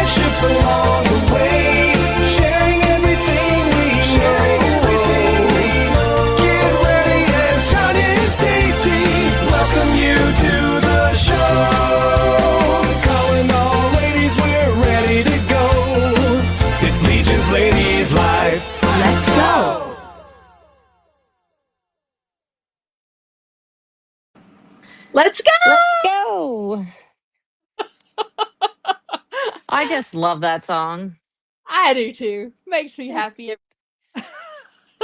friendships along the way, sharing everything we know. Get ready as Tanya and Stacy welcome you to the show. Calling all ladies, we're ready to go. It's Legion's Ladies Life. Let's go. Let's go. Let's go. I just love that song. I do too. Makes me It's, happy.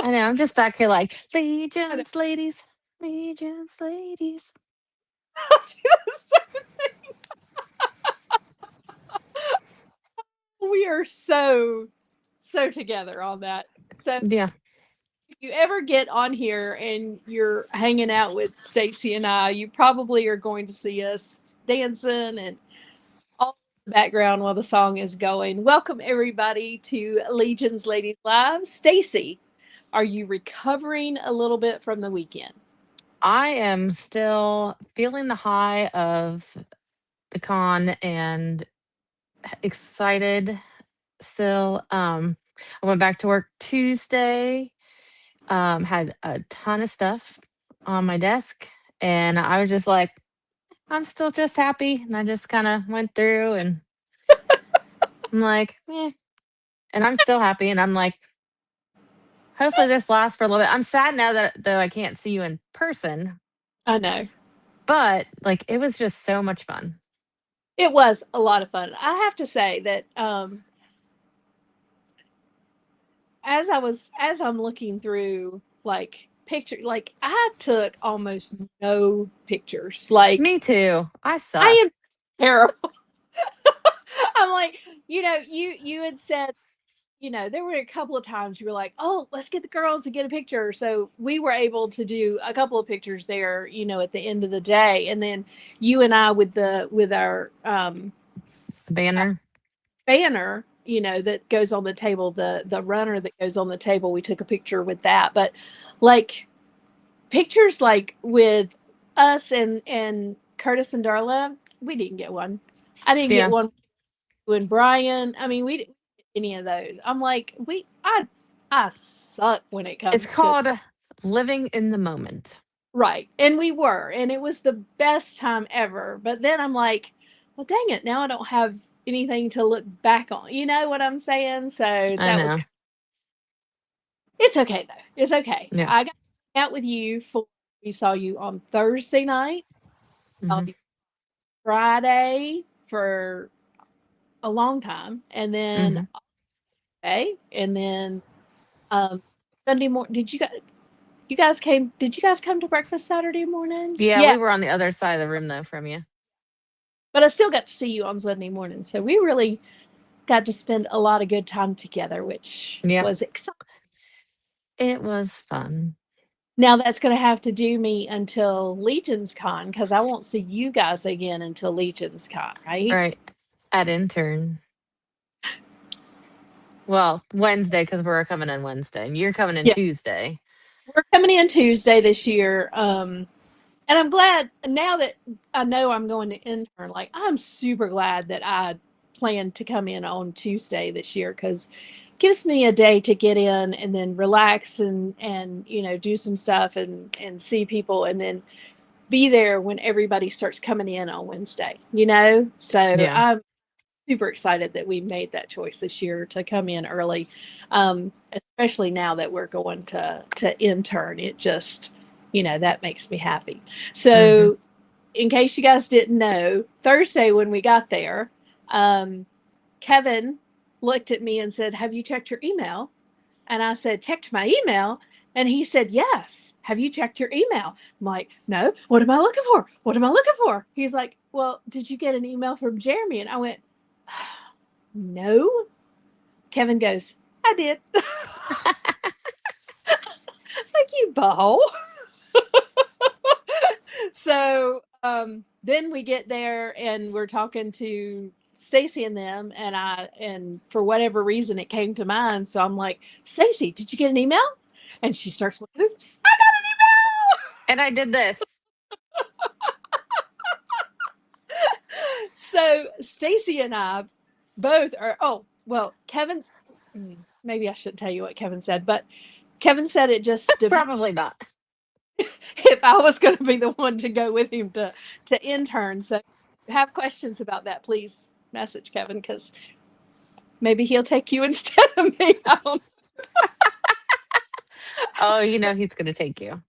I know. I'm just back here like I know. Legions, ladies, Legions, ladies. We are so together on that. So Yeah, if you ever get on here and you're hanging out with Stacy and I, you probably are going to see us dancing and all in the background while the song is going. Welcome everybody to Legion's Ladies Live. Stacy, are you recovering a little bit from the weekend? I am still feeling the high of the con and excited still. I went back to work Tuesday. Had a ton of stuff on my desk, and I was just like, I'm still just happy. And I just kind of went through and I'm like, eh. And I'm still happy. And I'm like, hopefully this lasts for a little bit. I'm sad now that though I can't see you in person, I know. but like it was just so much fun. It was a lot of fun. I have to say that as I'm looking through like picture like I took almost no pictures. Like Me too. I I am suck. terrible. I'm like, you had said, there were a couple of times you were like, "Oh, let's get the girls to get a picture." So we were able to do a couple of pictures there, at the end of the day. And then you and I with The our banner. banner, that goes on the table, the runner that goes on the table, we took a picture with that. But like pictures like with us and Curtis and Darla, we didn't get one. I didn't get Yeah. one with Brian. I mean, we didn't get any of those. I'm like, I suck when it It's comes to called living in the moment. right. And we were, and it was the best time ever. But then I'm like, well, dang it, now I don't have anything to look back on. You know what I'm saying? So I that was know. it's okay though. It's okay. Yeah. I got out with you for we saw you on Thursday night, saw Hmm. you Friday for a long time, and then Hmm. okay, and then um Sunday morning. Did you guys come to breakfast Saturday morning? Yeah, Yeah, we were on the other side of the room though from you. but I still got to see you on Sunday morning. So we really got to spend a lot of good time together, which Yeah. was exciting. It was fun. Now that's going to have to do me until Legion's Con because I won't see you guys again until Legion's Con, All right? right. At intern. Well, Wednesday because we're coming in Wednesday, and you're coming in Yeah, Tuesday. we're coming in Tuesday this year. And I'm glad now that I know I'm going to intern. Like I'm super glad that I planned to come in on Tuesday this year because gives me a day to get in and then relax and do some stuff and see people and then be there when everybody starts coming in on Wednesday. So Yeah. I'm super excited that we made that choice this year to come in early, especially now that we're going to intern. It just that makes me happy. Hmm. So in case you guys didn't know, Thursday when we got there, um, Kevin looked at me and said, "Have you checked your email?" And I said, "Checked my email." And he said, "Yes. Have you checked your email?" I'm like, "No. What am I looking for? What am I looking for?" He's like, "Well, did you get an email from Jeremy?" And I went, "No." Kevin goes, "I did." It's like, you butthole. So then we get there and we're talking to Stacy and them, and for whatever reason it came to mind. So I'm like, "Stacy, did you get an email?" And she starts looking, "I got an email." And I did this. So Stacy and I, Both are. Oh, well, Kevin's. Maybe I shouldn't tell you what Kevin said, but Kevin said it just depends Probably not. if I was going to be the one to go with him to intern. So, if you have questions about that, please message Kevin because maybe he'll take you instead of me. I don't Oh, he's gonna take you.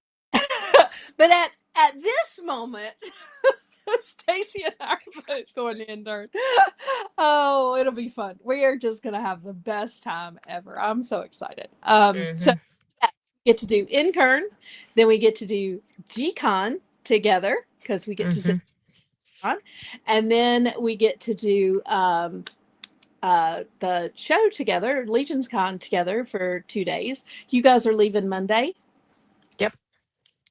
but at this moment, Stacy and I are both going to intern. Oh, it'll be fun. We are just gonna have the best time ever. I'm so excited. So Hmm. yeah, we get to do intern, then we get to do GCon together because we get to sit Hmm. on, and then we get to do the show together, Legions Con together for 2 days. You guys are leaving Monday. Yep.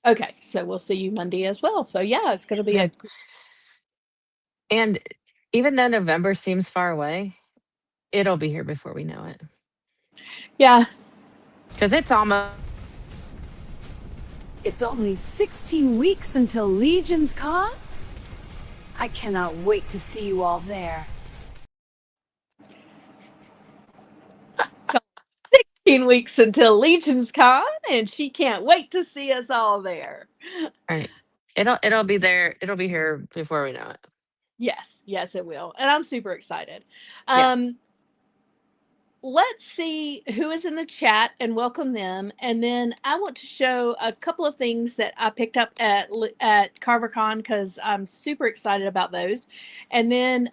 Okay, so we'll see you Monday as well. So yeah, it's going to be Yeah. a And even though November seems far away, it'll be here before we know it. yeah. Because it's almost. It's only 16 weeks until Legion's Con? I cannot wait to see you all there. So 16 weeks until Legion's Con, and she can't wait to see us all there. Right. It'll be there. It'll be here before we know it. Yes, yes, it will, and I'm super excited. Yeah. Let's see who is in the chat and welcome them, and then I want to show a couple of things that I picked up at CarverCon because I'm super excited about those, and then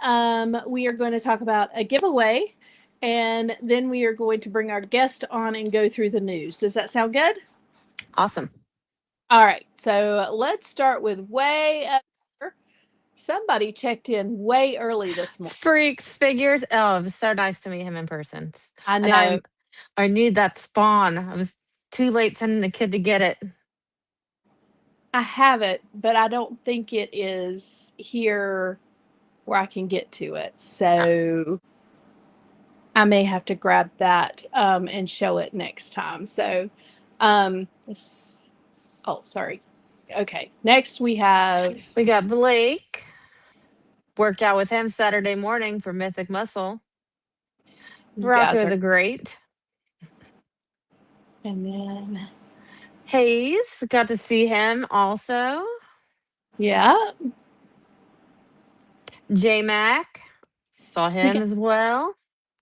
we are going to talk about a giveaway, and then we are going to bring our guest on and go through the news. Does that sound good? Awesome. All right, so let's start with way up here. Somebody checked in way early this morning. Freaks figures. Oh, it was so nice to meet him in person. I And know. I need that spawn. I was too late sending the kid to get it. I have it, but I don't think it is here where I can get to it. Ah, So I may have to grab that and show it next time. So, oh, sorry. Okay. Next we have, we got Blake. Worked out with him Saturday morning for Mythic Muscle. you guys Rocco are, the Great. and then, Hayes. Got to see him also. yeah, J Mac. Saw we him got, as well.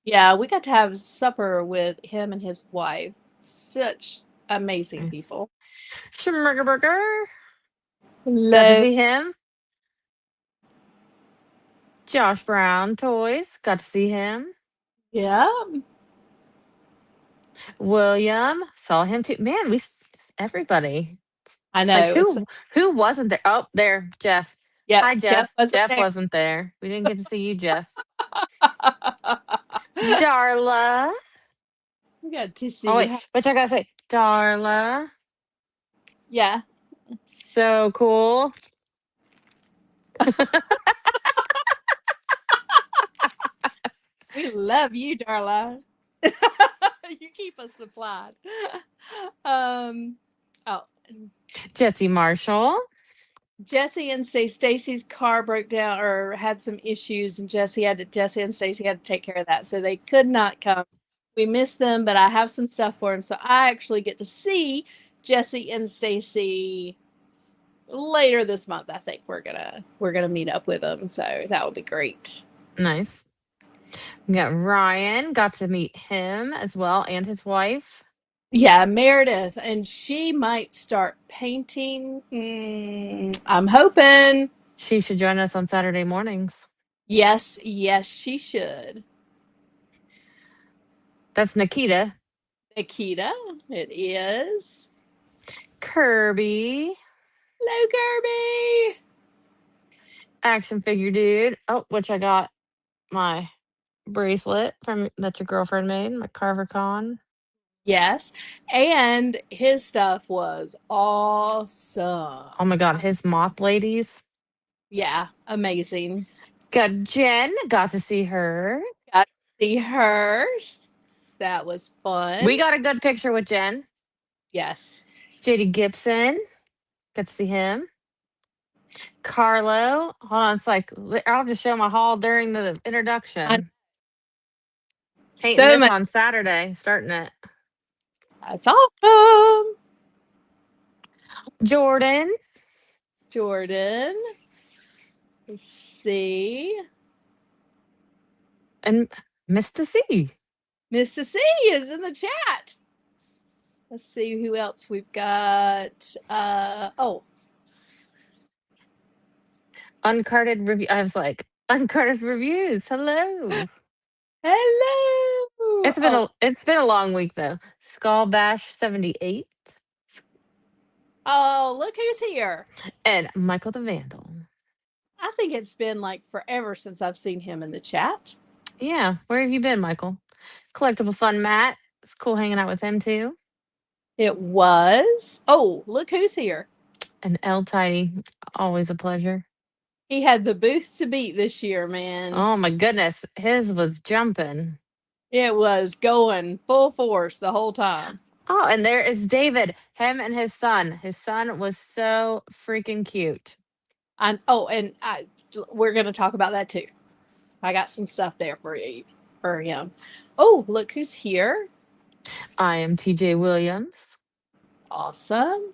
yeah, we got to have supper with him and his wife. Such amazing Nice. people. Schmurgerburger. Got to Hello. see him. Josh Brown Toys. Got to see him. Yeah, William. Saw him too. Man, everybody. I Like know. It's, who wasn't there? Oh, there, Jeff. yep, Hi, Jeff Jeff. wasn't Jeff there. wasn't there. We didn't get to see you, Jeff. Darla. We got to Oh wait, see. which I gotta say, Darla. Yeah, So cool. we love you, Darla. You keep us supplied. Um, oh, Jesse Marshall. Jesse and Stacy's car broke down or had some issues, and Jesse and Stacy had to take care of that, so they could not come. We miss them, but I have some stuff for them, so I actually get to see Jesse and Stacy later this month. I think we're gonna meet up with them, so that would be great. Nice. We got Ryan. Got to meet him as well and his wife. Yeah, Meredith, and she might start painting. I'm hoping. She should join us on Saturday mornings. Yes, yes, she should. That's Nikita. Nikita, it is. Kirby. Hello, Kirby. Action figure dude. Oh, which I got my bracelet from that your girlfriend made, my Carver Con. Yes, and his stuff was awesome. Oh my god, his moth ladies. Yeah, amazing. Got Jen, got to see her. Got to see her. That was fun. We got a good picture with Jen. Yes. JD Gibson, got to see him. Carlo, hold on, it's like I'll just show my haul during the I, introduction. Painting So this much. on Saturday, starting it. That's awesome. Jordan Jordan. Let's see. and Mr. C. Mr. C is in the chat. Let's see who else we've got. Uncarded review. I was like, uncarded reviews. Hello. Hello. It's been a long week though. Skull Bash 78 Oh, look who's here. and Michael the Vandal. I think it's been like forever since I've seen him in the chat. Yeah, where have you been, Michael? Collectible Fun Matt. It's cool hanging out with him too. It was. Oh, look who's here. And L Tidy, always a pleasure. He had the booth to beat this year, man. Oh my goodness, his was jumping. It was going full force the whole time. Oh, and there is David, him and his son. His son was so freaking cute. We're going to talk about that too. I got some stuff there for him. Oh, look who's here. I am TJ Williams. Awesome.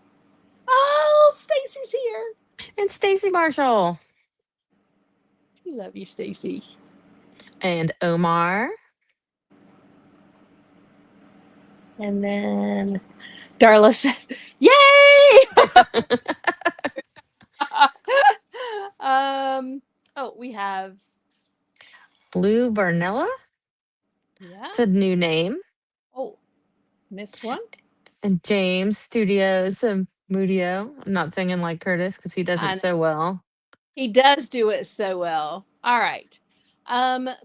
Oh, Stacy's here. And Stacy Marshall. We love you, Stacy. And Omar. And then Darla says, "Yay!" We have Blue Barnella. yeah. It's a new name. Oh, missed one. And James Studios Mudio. I'm not singing like Curtis because he does it so well. He does do it so well. All right.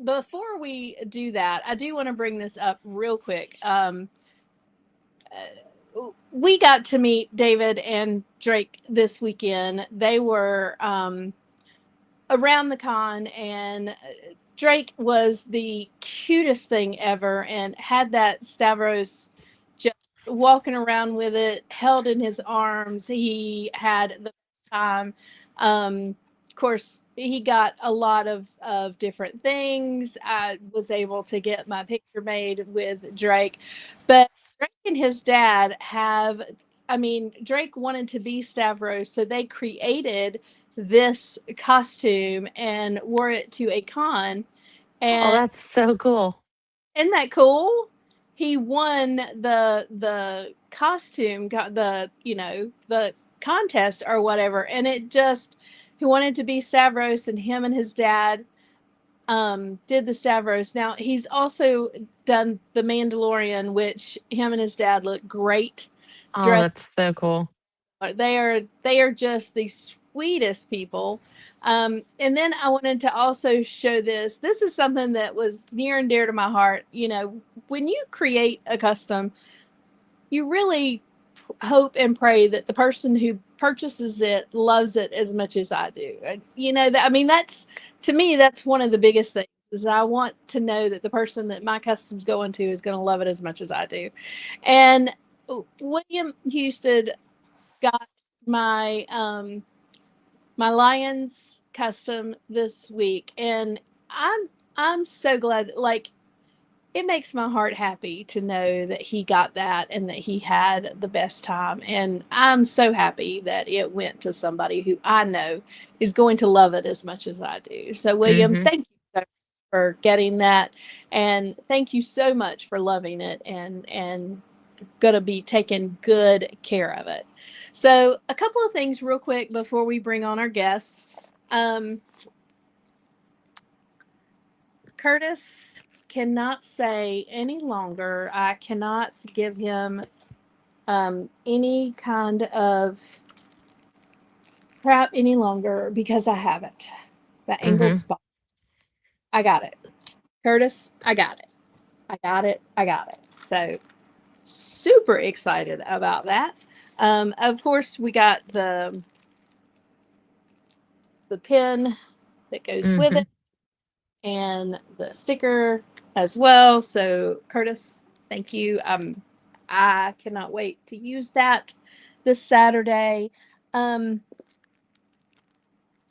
Before we do that, I do want to bring this up real quick. We got to meet David and Drake this weekend. They were around the con, and Drake was the cutest thing ever and had that Stavros just walking around with it, held in his arms. He had the time. Of course, he got a lot of different things. I was able to get my picture made with Drake, but Drake and his dad have, I mean, Drake wanted to be Stavros, so they created this costume and wore it to a con. Oh, And that's so cool. isn't that cool? He won the costume, got the contest or whatever, and it just he wanted to be Stavros, and him and his dad did the Stavros. Now he's also done the Mandalorian, which him and his dad look great. Oh, Dressed. that's so cool. They are just the sweetest people. And then I wanted to also show this. This is something that was near and dear to my heart. You know, when you create a custom, you really hope and pray that the person who purchases it loves it as much as I do. You know, I mean, that's to me, that's one of the biggest things. Is I want to know that the person that my custom's going to is going to love it as much as I do. And William Houston got my my Lions custom this week, and I'm so glad. Like, it makes my heart happy to know that he got that and that he had the best time. And I'm so happy that it went to somebody who I know is going to love it as much as I do. So, William, Mm-hmm. thank you so much for getting that, and thank you so much for loving it and going to be taking good care of it. So, a couple of things real quick before we bring on our guests. Curtis cannot say any longer. I cannot give him any kind of crap any longer because I have it. The angled Mm-hmm. spot. I got it. Curtis, I got it. I got it. I got it. So super excited about that. Of course, we got the pin that goes with Mm-hmm. it and the sticker as well. So Curtis, thank you. I cannot wait to use that this Saturday. Um,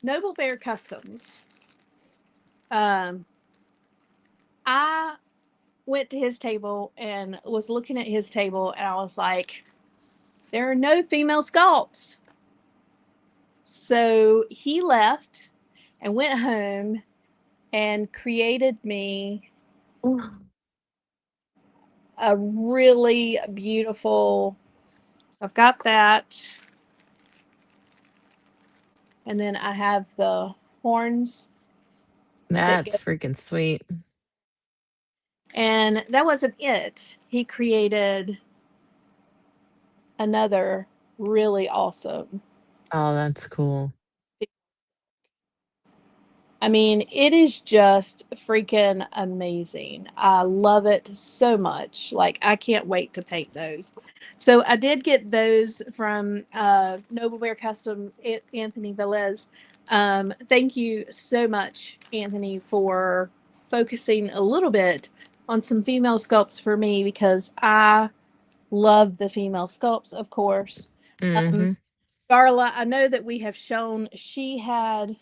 Noble Bear Customs. I went to his table and was looking at his table, and I was like, there are no female sculpts. So he left and went home and created me a really beautiful. So I've got that. And then I have the horns that go. That's freaking sweet. And that wasn't it. He created another really awesome. Oh, that's cool. I mean, it is just freaking amazing. I love it so much. Like, I can't wait to paint those. So I did get those from Noble Bear Custom, Anthony Velez. Thank you so much, Anthony, for focusing a little bit on some female sculpts for me, because I love the female sculpts, of course. Mm-hmm. Darla, I know that we have shown she had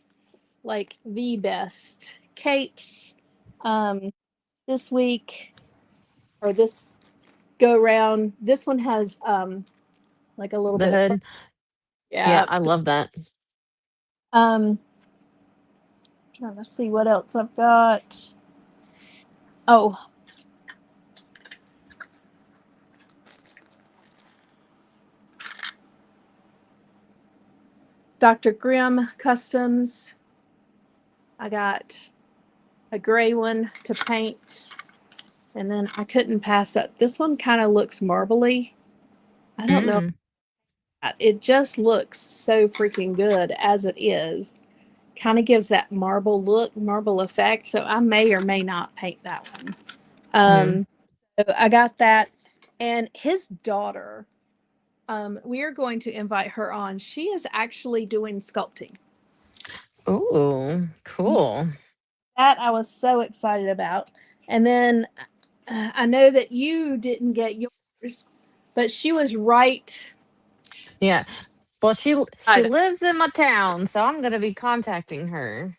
like the best capes this week, or this go round. This one has like a little The bit of fur. hood. Yeah, Yeah. I love that. Um trying to see what else I've got. Oh, Dr. Grimm Customs. I got a gray one to paint. And then I couldn't pass up. This one kind of looks marbly. I don't know. Mm. It just looks so freaking good as it is. Kind of gives that marble look, marble effect. So I may or may not paint that one. Mm. So I got that. And his daughter, we are going to invite her on. She is actually doing sculpting. Oh, cool. That I was so excited about. And then I know that you didn't get yours, but she was right. Yeah. Well, she beside- lives in my town, so I'm gonna be contacting her.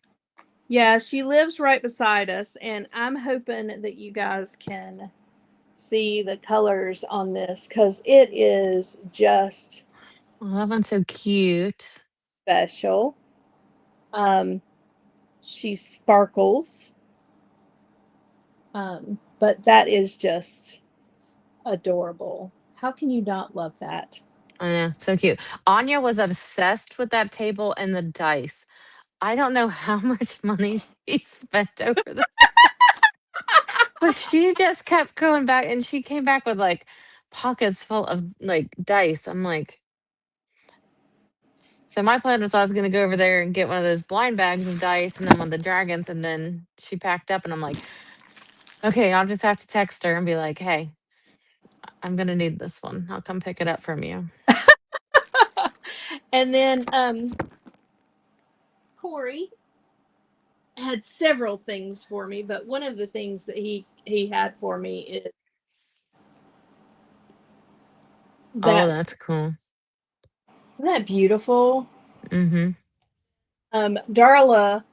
Yeah, she lives right beside us, and I'm hoping that you guys can see the colors on this, because it is just Oh, that one's so cute. special. Um, she sparkles, but that is just adorable. How can you not love that? I know, so cute. Anya was obsessed with that table and the dice. I don't know how much money she spent over the, but she just kept going back, and she came back with like pockets full of like dice. I'm like, so my plan was I was gonna go over there and get one of those blind bags of dice and then one of the dragons, and then she packed up, and I'm like, okay, I'll just have to text her and be like, hey, I'm gonna need this one. I'll come pick it up from you. And then Corey had several things for me, but one of the things that he had for me is Oh, that's that's cool. isn't that beautiful? Mm-hmm. Darla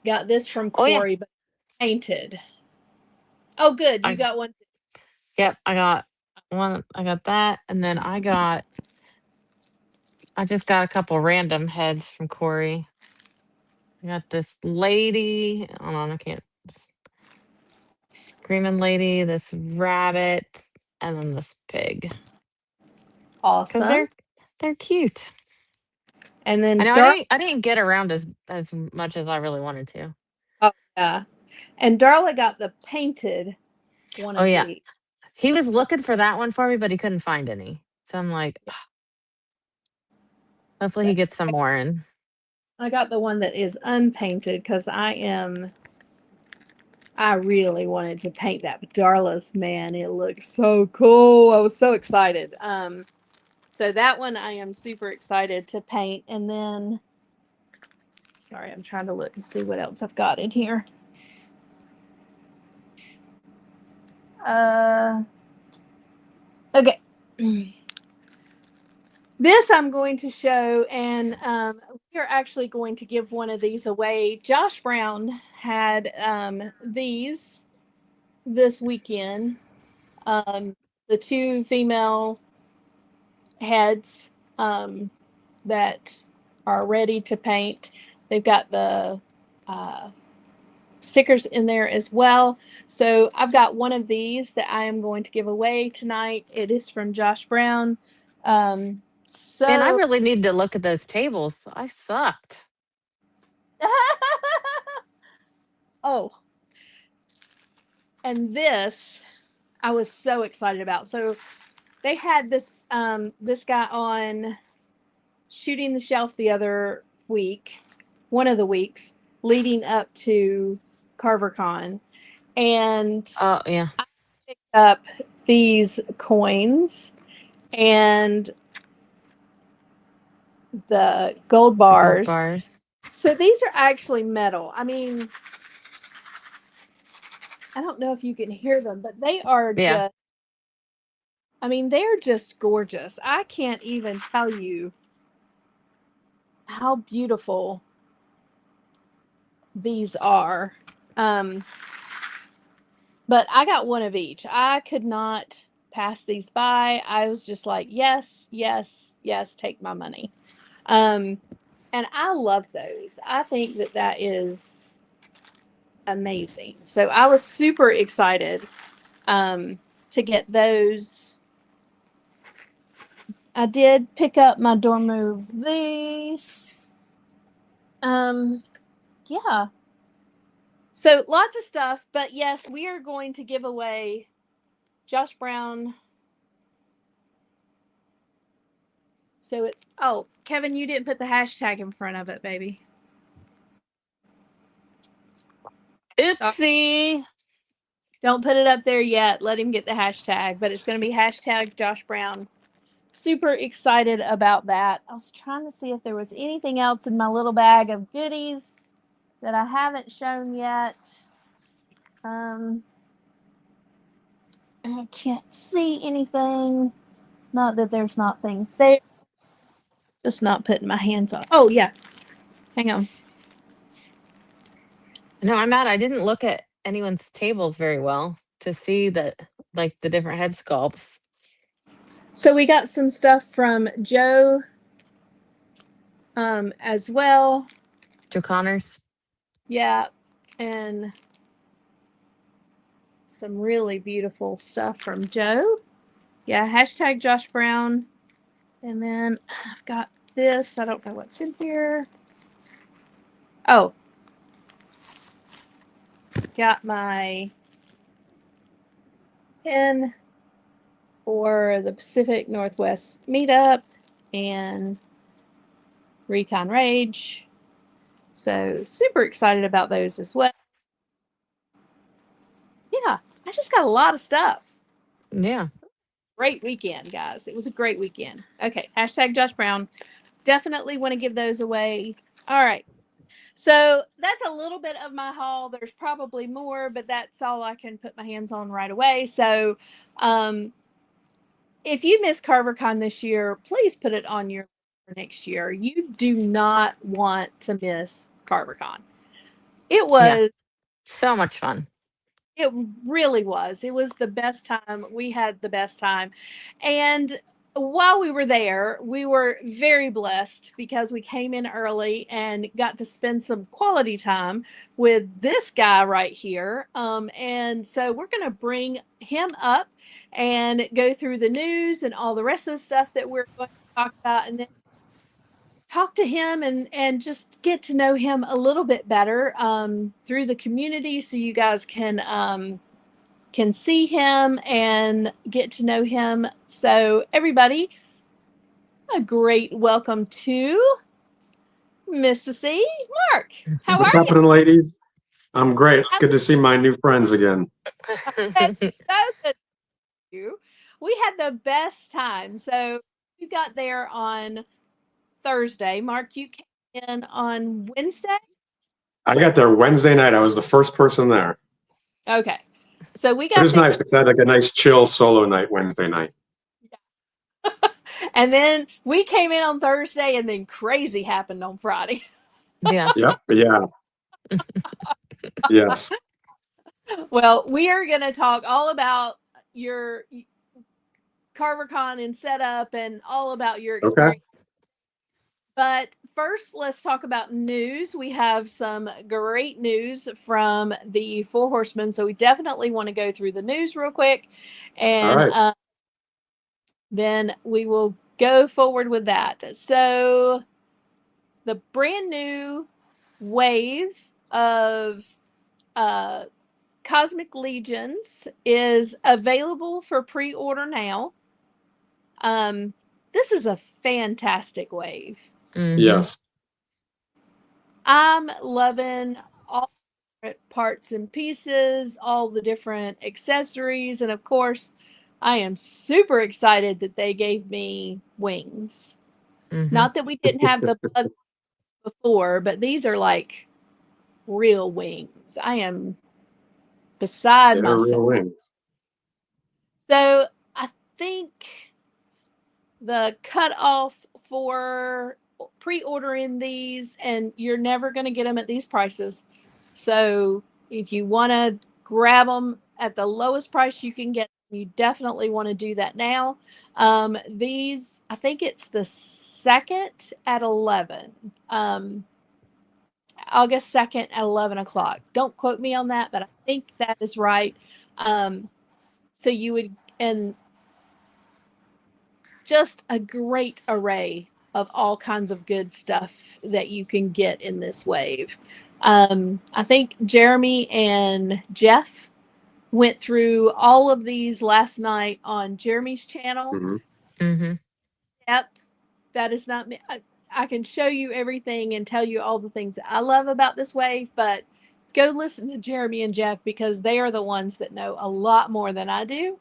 got this from Oh yeah. Corey, but painted. Oh, good, you I got one. Yep, I got one. I got that, and then I just got a couple random heads from Corey. I got this lady. Hold on, I can't. This screaming lady, this rabbit, and then this pig. Cause Awesome. they're cute. And I then know I didn't get around as much as I really wanted to. Oh, yeah. And Darla got the painted one Oh of yeah, the. he was looking for that one for me, but he couldn't find any. So I'm like, hopefully So he gets some more in. I got the one that is unpainted, because I really wanted to paint that. But Darla's, man, it looks so cool. I was so excited. So that one I am super excited to paint. And then, sorry, I'm trying to look and see what else I've got in here. Okay. This I'm going to show, and we are actually going to give one of these away. Josh Brown had these, this weekend. The two female heads that are ready to paint. They've got the stickers in there as well. So I've got one of these that I am going to give away tonight. It is from Josh Brown. Man, I really need to look at those tables. I sucked. Oh, and this I was so excited about. So they had this this guy on Shooting the Shelf the other week, one of the weeks leading up to CarverCon, and Oh, yeah. I picked up these coins and the gold The bars. gold bars. So these are actually metal. I mean, I don't know if you can hear them, but they are Yeah. just, I mean, they're just gorgeous. I can't even tell you how beautiful these are. But I got one of each. I could not pass these by. I was just like, yes, yes, yes, take my money. And I love those. I think that that is amazing. So I was super excited to get those. I did pick up my door move these. Yeah. So lots of stuff, but yes, we are going to give away Josh Brown. So it's, oh, Kevin, you didn't put the hashtag in front of it, baby. Oopsie. Don't put it up there yet. Let him get the hashtag, but it's going to be hashtag Josh Brown. Super excited about that. I was trying to see if there was anything else in my little bag of goodies that I haven't shown yet. I can't see anything. Not that there's not things there. Just not putting my hands on. Oh, yeah. Hang on. No, I'm mad. I didn't look at anyone's tables very well to see that, like the different head sculpts. So we got some stuff from Joe as well. Joe Connors. Yeah. And some really beautiful stuff from Joe. Yeah, hashtag Josh Brown. And then I've got this. I don't know what's in here. Oh, got my pin for the Pacific Northwest meetup and Recon Rage. So super excited about those as well. Yeah, I just got a lot of stuff. Yeah. Great weekend, guys. It was a great weekend. Okay, hashtag Josh Brown. Definitely want to give those away. All right. So that's a little bit of my haul. There's probably more, but that's all I can put my hands on right away. So if you missed CarverCon this year, please put it on your for next year. You do not want to miss CarverCon. It was Yeah. So much fun. It really was. It was the best time. We had the best time. And while we were there, we were very blessed because we came in early and got to spend some quality time with this guy right here. And so we're going to bring him up and go through the news and all the rest of the stuff that we're going to talk about. And then talk to him and just get to know him a little bit better through the community so you guys can see him and get to know him. So everybody, a great welcome to Mr. C. Mark. How What's are you? happening, ladies? I'm great. It's good to see my new friends again. So good to see you. We had the best time. So you got there on Thursday. Mark, you came in on Wednesday? I got there Wednesday night. I was the first person there. Okay. So we It got was there. nice. It's had like a nice chill solo night Wednesday night. And then we came in on Thursday, and then crazy happened on Friday. Yeah. Yep. Yeah. Yes. Well, we are going to talk all about your CarverCon and setup and all about your Okay. experience. But first, let's talk about news. We have some great news from the Four Horsemen, so we definitely want to go through the news real quick, All and right. then we will go forward with that. So, the brand new wave of Cosmic Legions is available for pre-order now. This is a fantastic wave. Yes. I'm loving all the different parts and pieces, all the different accessories, and of course, I am super excited that they gave me wings. Not that we didn't have the bug before, but these are like real wings. I am beside They're myself. real wings. So I think the cutoff for pre-ordering these, and you're never going to get them at these prices. So if you want to grab them at the lowest price you can get, you definitely want to do that now. These, I think it's the 2nd at 11. August 2nd at 11 o'clock. Don't quote me on that, but I think that is right. So you would, and just a great array of all kinds of good stuff that you can get in this wave. I think Jeremy and Jeff went through all of these last night on Jeremy's channel. Mm-hmm. Yep, that is not me. I can show you everything and tell you all the things that I love about this wave, but go listen to Jeremy and Jeff because they are the ones that know a lot more than I do.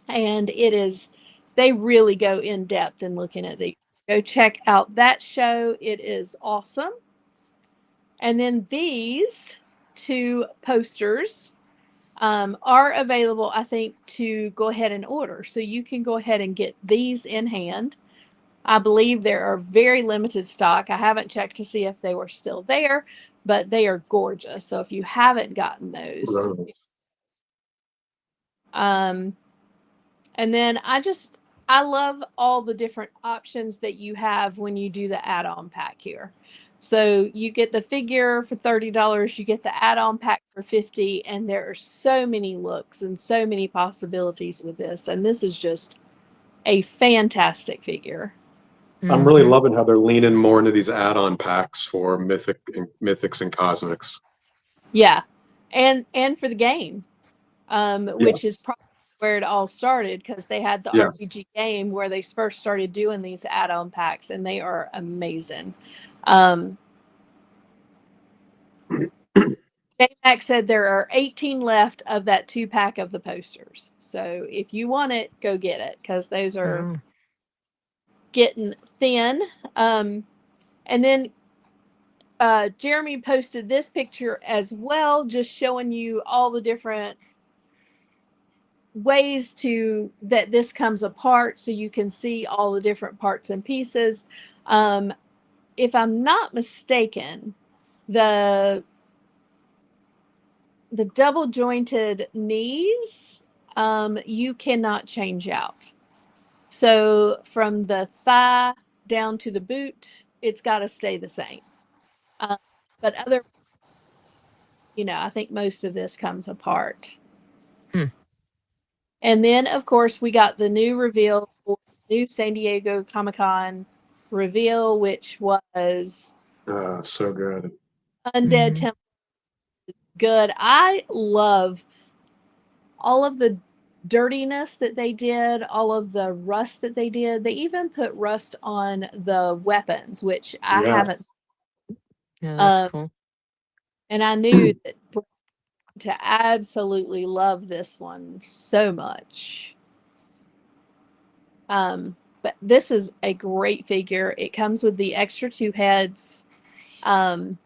And they really go in depth in looking at these. Go check out that show. It is awesome. And then these two posters are available, I think, to go ahead and order. So you can go ahead and get these in hand. I believe there are very limited stock. I haven't checked to see if they were still there, but they are gorgeous. So if you haven't gotten those, Nice. and then I love all the different options that you have when you do the add-on pack here. So you get the figure for $30, you get the add-on pack for $50, and there are so many looks and so many possibilities with this. And this is just a fantastic figure. I'm really loving how they're leaning more into these add-on packs for mythics and cosmics. Yeah. And for the game, which Yes. is probably where it all started because they had the Yes. RPG game where they first started doing these add-on packs, and they are amazing. J-Mac said there are 18 left of that 2-pack of the posters. So if you want it, go get it because those are getting thin. And then Jeremy posted this picture as well, just showing you all the different ways that this comes apart so you can see all the different parts and pieces. If I'm not mistaken, the double jointed knees you cannot change out. So from the thigh down to the boot, it's got to stay the same. But I think most of this comes apart. And then, of course, we got the new reveal for the new San Diego Comic-Con reveal, which was So good. Undead Temple. Good. I love all of the dirtiness that they did, all of the rust that they did. They even put rust on the weapons, which I haven't. Yeah, that's cool. And I knew that to absolutely love this one so much. But this is a great figure. It comes with the extra 2 heads, and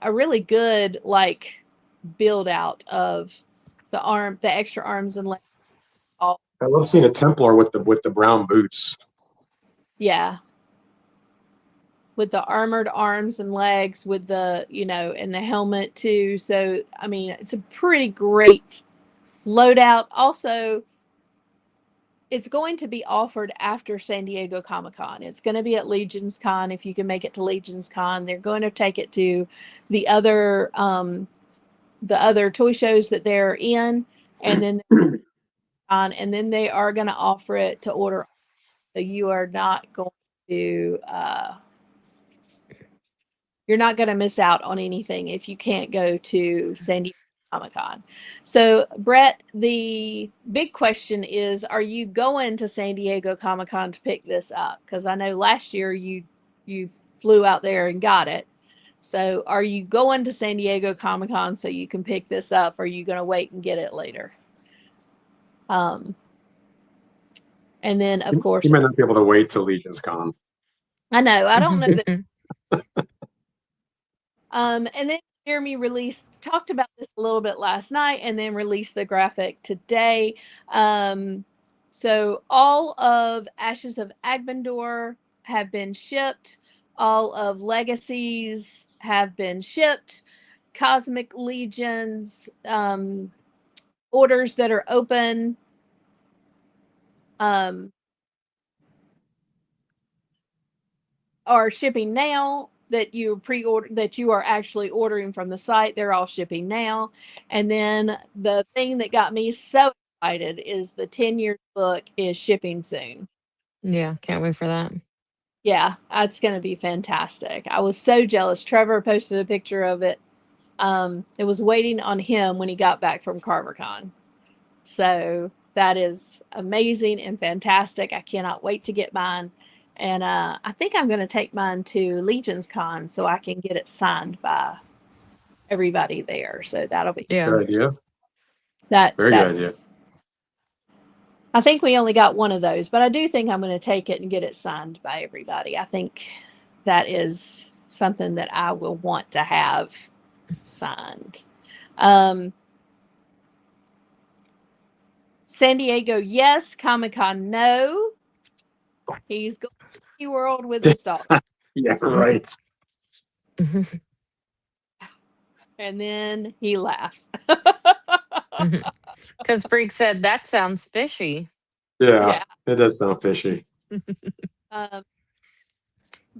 a really good build out of the extra arms and legs. I love seeing a Templar with the brown boots. Yeah. with the armored arms and legs, with the, and the helmet too. So, I mean, it's a pretty great loadout. Also, it's going to be offered after San Diego Comic-Con. It's going to be at Legion's Con. If you can make it to Legion's Con, they're going to take it to the other toy shows that they're in, and then they are going to offer it to order. So you are not going to you're not going to miss out on anything if you can't go to San Diego Comic-Con. So, Brett, the big question is, are you going to San Diego Comic-Con to pick this up? Because I know last year you flew out there and got it. So, are you going to San Diego Comic-Con so you can pick this up, or are you going to wait and get it later? And then, of course, You may not be able to wait till Legion's Con. I know. I don't know that. And then Jeremy talked about this a little bit last night, and then released the graphic today. So all of Ashes of Agbendor have been shipped. All of Legacies have been shipped. Cosmic Legions orders that are open are shipping now, that you pre-order, that you are actually ordering from the site. They're all shipping now. And then the thing that got me so excited is the 10-year book is shipping soon. Yeah, can't wait for that. Yeah, that's going to be fantastic. I was so jealous. Trevor posted a picture of it. It was waiting on him when he got back from CarverCon. So that is amazing and fantastic. I cannot wait to get mine. And I think I'm going to take mine to Legion's Con so I can get it signed by everybody there. So that'll be Good idea. Very good idea. I think we only got one of those, but I do think I'm going to take it and get it signed by everybody. I think that is something that I will want to have signed. San Diego, yes. Comic-Con, no. He's going to SeaWorld with his dog. Yeah, right. And then he laughs. Because Freak said, that sounds fishy. Yeah, it does sound fishy.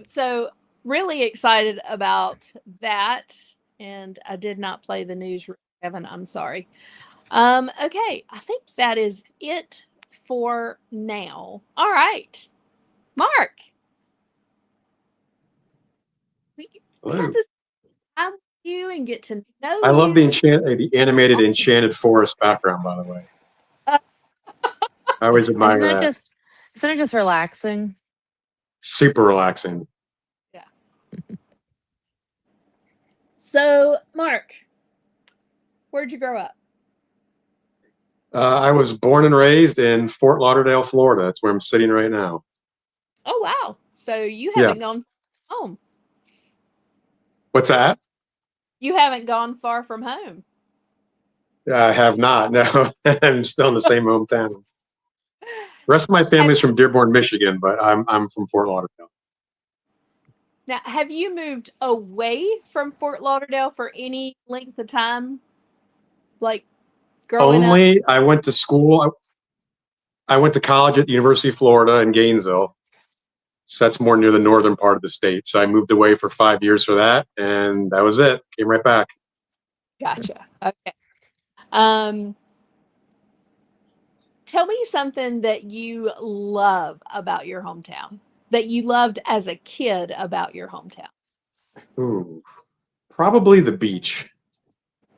So really excited about that. And I did not play the news, Kevin. I'm sorry. Okay, I think that is it for now. All right. Mark. We got to have you and get to know I love you. the animated Enchanted Forest background, by the way. I always admire that. Isn't it just relaxing? Super relaxing. Yeah. So, Mark, where'd you grow up? I was born and raised in Fort Lauderdale, Florida. That's where I'm sitting right now. Oh, wow. So you haven't gone home. What's that? You haven't gone far from home. I have not. No, I'm still in the same hometown. The rest of my family's from Dearborn, Michigan, but I'm from Fort Lauderdale. Now, have you moved away from Fort Lauderdale for any length of time? Like growing up? I went to school. I went to college at the University of Florida in Gainesville. So that's more near the northern part of the state. So I moved away for 5 years for that, and that was it. Came right back. Gotcha. Okay. Tell me something that you love about your hometown, that you loved as a kid about your hometown. Ooh, probably the beach.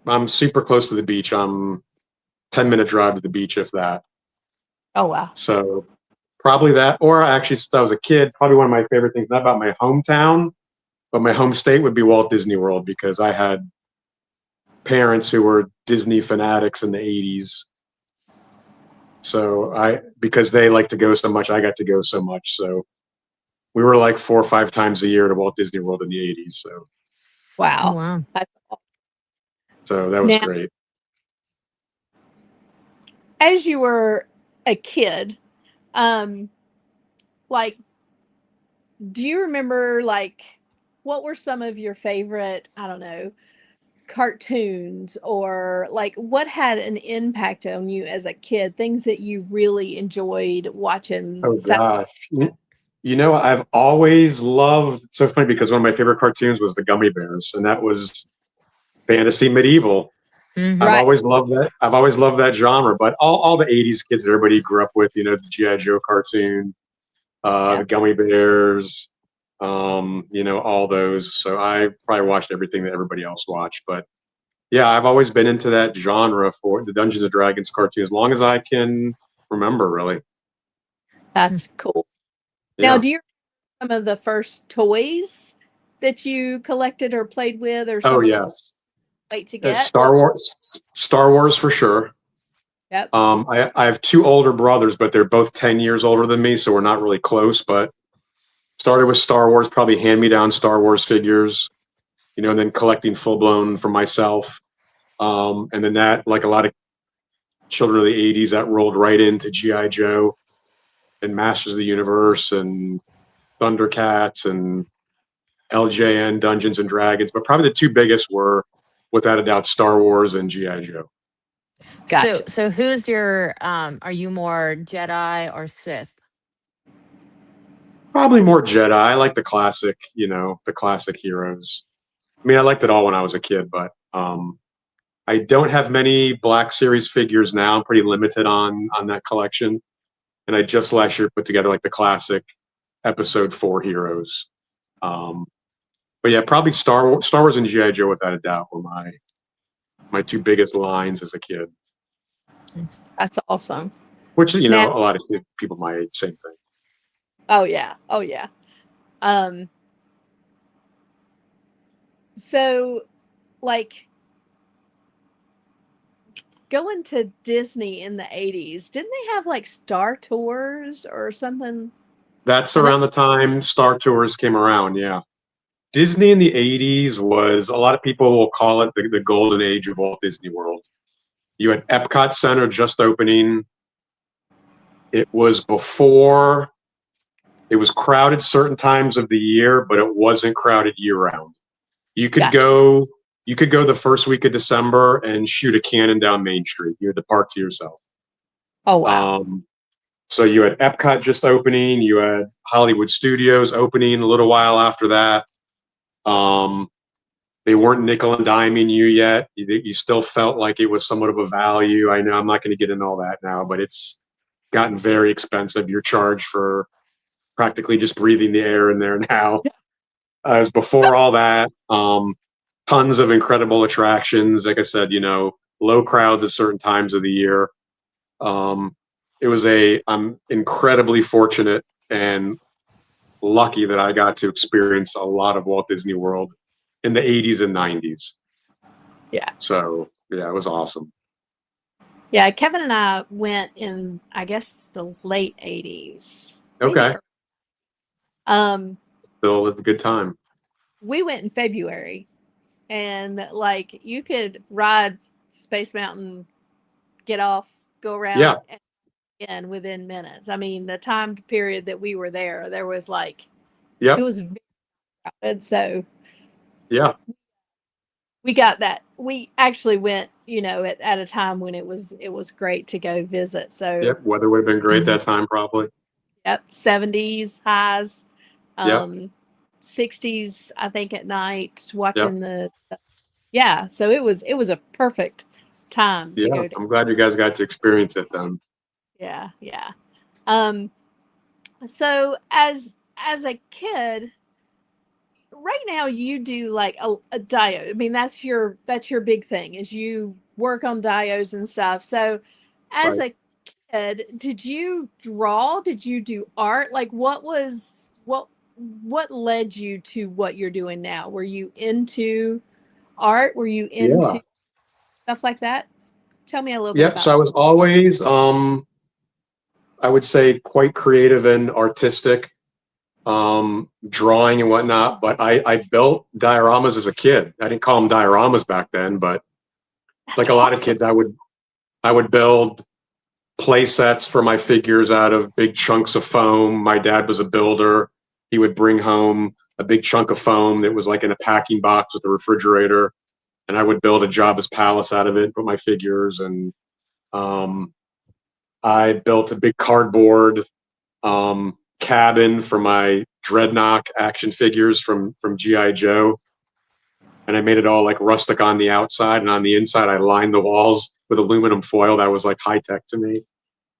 I'm super close to the beach. I'm 10-minute drive to the beach, if that. Oh, wow. So probably that. Or actually, since I was a kid, probably one of my favorite things, not about my hometown, but my home state would be Walt Disney World, because I had parents who were Disney fanatics in the 80s. So because they like to go so much, I got to go so much. So we were like 4 or 5 times a year to Walt Disney World in the 80s. So wow. Oh, wow. That's awesome. So that was great. As you were a kid, like do you remember, like, what were some of your favorite, I don't know, cartoons, or like what had an impact on you as a kid? Things that you really enjoyed watching. Oh gosh. You know, I've always loved, so funny because one of my favorite cartoons was the Gummy Bears, and that was fantasy medieval. I've Mhm. Right. always loved that. I've always loved that genre, but all the 80s kids that everybody grew up with, you know, the G.I. Joe cartoon, the Yep. Gummy Bears, you know, all those. So I probably watched everything that everybody else watched. But yeah, I've always been into that genre for the Dungeons and Dragons cartoon as long as I can remember, really. That's cool. Now, Yeah. do you remember some of the first toys that you collected or played with, or Oh some of the yes. wait to get? Star What? Wars, Star Wars for sure. Yep. I have two older brothers, but they're both 10 years older than me, so we're not really close. But started with Star Wars, probably hand me down Star Wars figures, you know, and then collecting full blown for myself. And then that, like a lot of children of the 80s, that rolled right into G.I. Joe and Masters of the Universe and Thundercats and LJN Dungeons and Dragons. But probably the two biggest were, without a doubt, Star Wars and G.I. Joe. So Gotcha. so who's your are you more Jedi or Sith? Probably more Jedi. I like the classic, you know, the classic heroes. I mean, I liked it all when I was a kid, but I don't have many Black Series figures now. I'm pretty limited on that collection. And I just last year put together like the classic Episode 4 heroes. Um, but yeah, probably Star Wars and GI Joe without a doubt were my two biggest lines as a kid. Nice. That's awesome. Which you Now, know, a lot of people my age, same thing. oh yeah, oh yeah. Um, so like going to Disney in the 80s, didn't they have like Star Tours or something? That's I know. around the time Star Tours came around. Yeah, Disney in the '80s was, a lot of people will call it the golden age of Walt Disney World. You had Epcot Center just opening. It was before, it was crowded certain times of the year, but it wasn't crowded year round. You could Gotcha. go you could go the first week of December and shoot a cannon down Main Street. You had the park to yourself. Oh wow. Um, so you had Epcot just opening, you had Hollywood Studios opening a little while after that. Um, they weren't nickel and diming you yet. You still felt like it was somewhat of a value. I know I'm not going to get into all that now, but it's gotten very expensive. You're charged for practically just breathing the air in there now. It was before all that. Tons of incredible attractions. Like I said, you know, low crowds at certain times of the year. Um, I'm incredibly fortunate and lucky that I got to experience a lot of Walt Disney World in the 80s and 90s. Yeah. So, yeah, it was awesome. Yeah, Kevin and I went in, I guess, the late 80s. Maybe Okay. um Still a good time. we went in February, and like you could ride Space Mountain, get off, go Yeah. around, and in within minutes. I mean, the time period that we were there was like it Yep. was very crowded. So Yeah. we got that. We actually went, at a time when it was great to go visit. So Yep. Weather would have been great Mhm. that time, probably. yep, 70s highs, Yep. 60s, I think at night Yep. watching yeah. So it was a perfect time to Yeah. go to. I'm glad you guys got to experience it then. Yeah, yeah. Um, so as a kid, right now you do like a diode. I mean, that's your big thing is you work on diodes and stuff. So as Right. a kid, did you draw? Did you do art? Like what led you to what you're doing now? Were you into art? Were you Yeah. into stuff like that? Tell me a little bit Yep. about So I was always, I would say, quite creative and artistic, drawing and whatnot. But I built dioramas as a kid. I didn't call them dioramas back then, but like that's a lot of awesome. kids, I would build play sets for my figures out of big chunks of foam. My dad was a builder. he would bring home a big chunk of foam that was like in a packing box with a refrigerator, and I would build a Jabba's palace out of it, put my figures, and I built a big cardboard cabin for my Dreadnought action figures from GI Joe, and I made it all like rustic on the outside, and on the inside I lined the walls with aluminum foil. That was like high tech to me.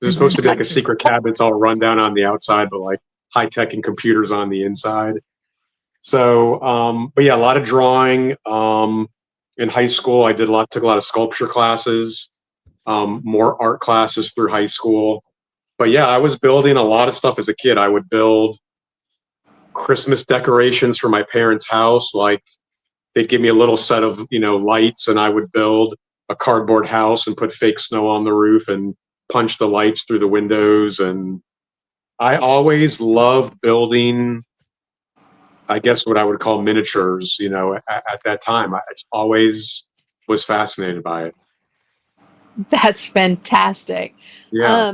There's supposed to be like a secret cabinet. It's all run down on the outside, but like high tech and computers on the inside. So, but yeah, a lot of drawing. In high school, I took a lot of sculpture classes, more art classes through high school. But yeah, I was building a lot of stuff as a kid. I would build Christmas decorations for my parents' house. Like they'd give me a little set of, lights, and I would build a cardboard house and put fake snow on the roof and punch the lights through the windows. And I always loved building, I guess what I would call miniatures, at that time. I always was fascinated by it. That's fantastic. Yeah.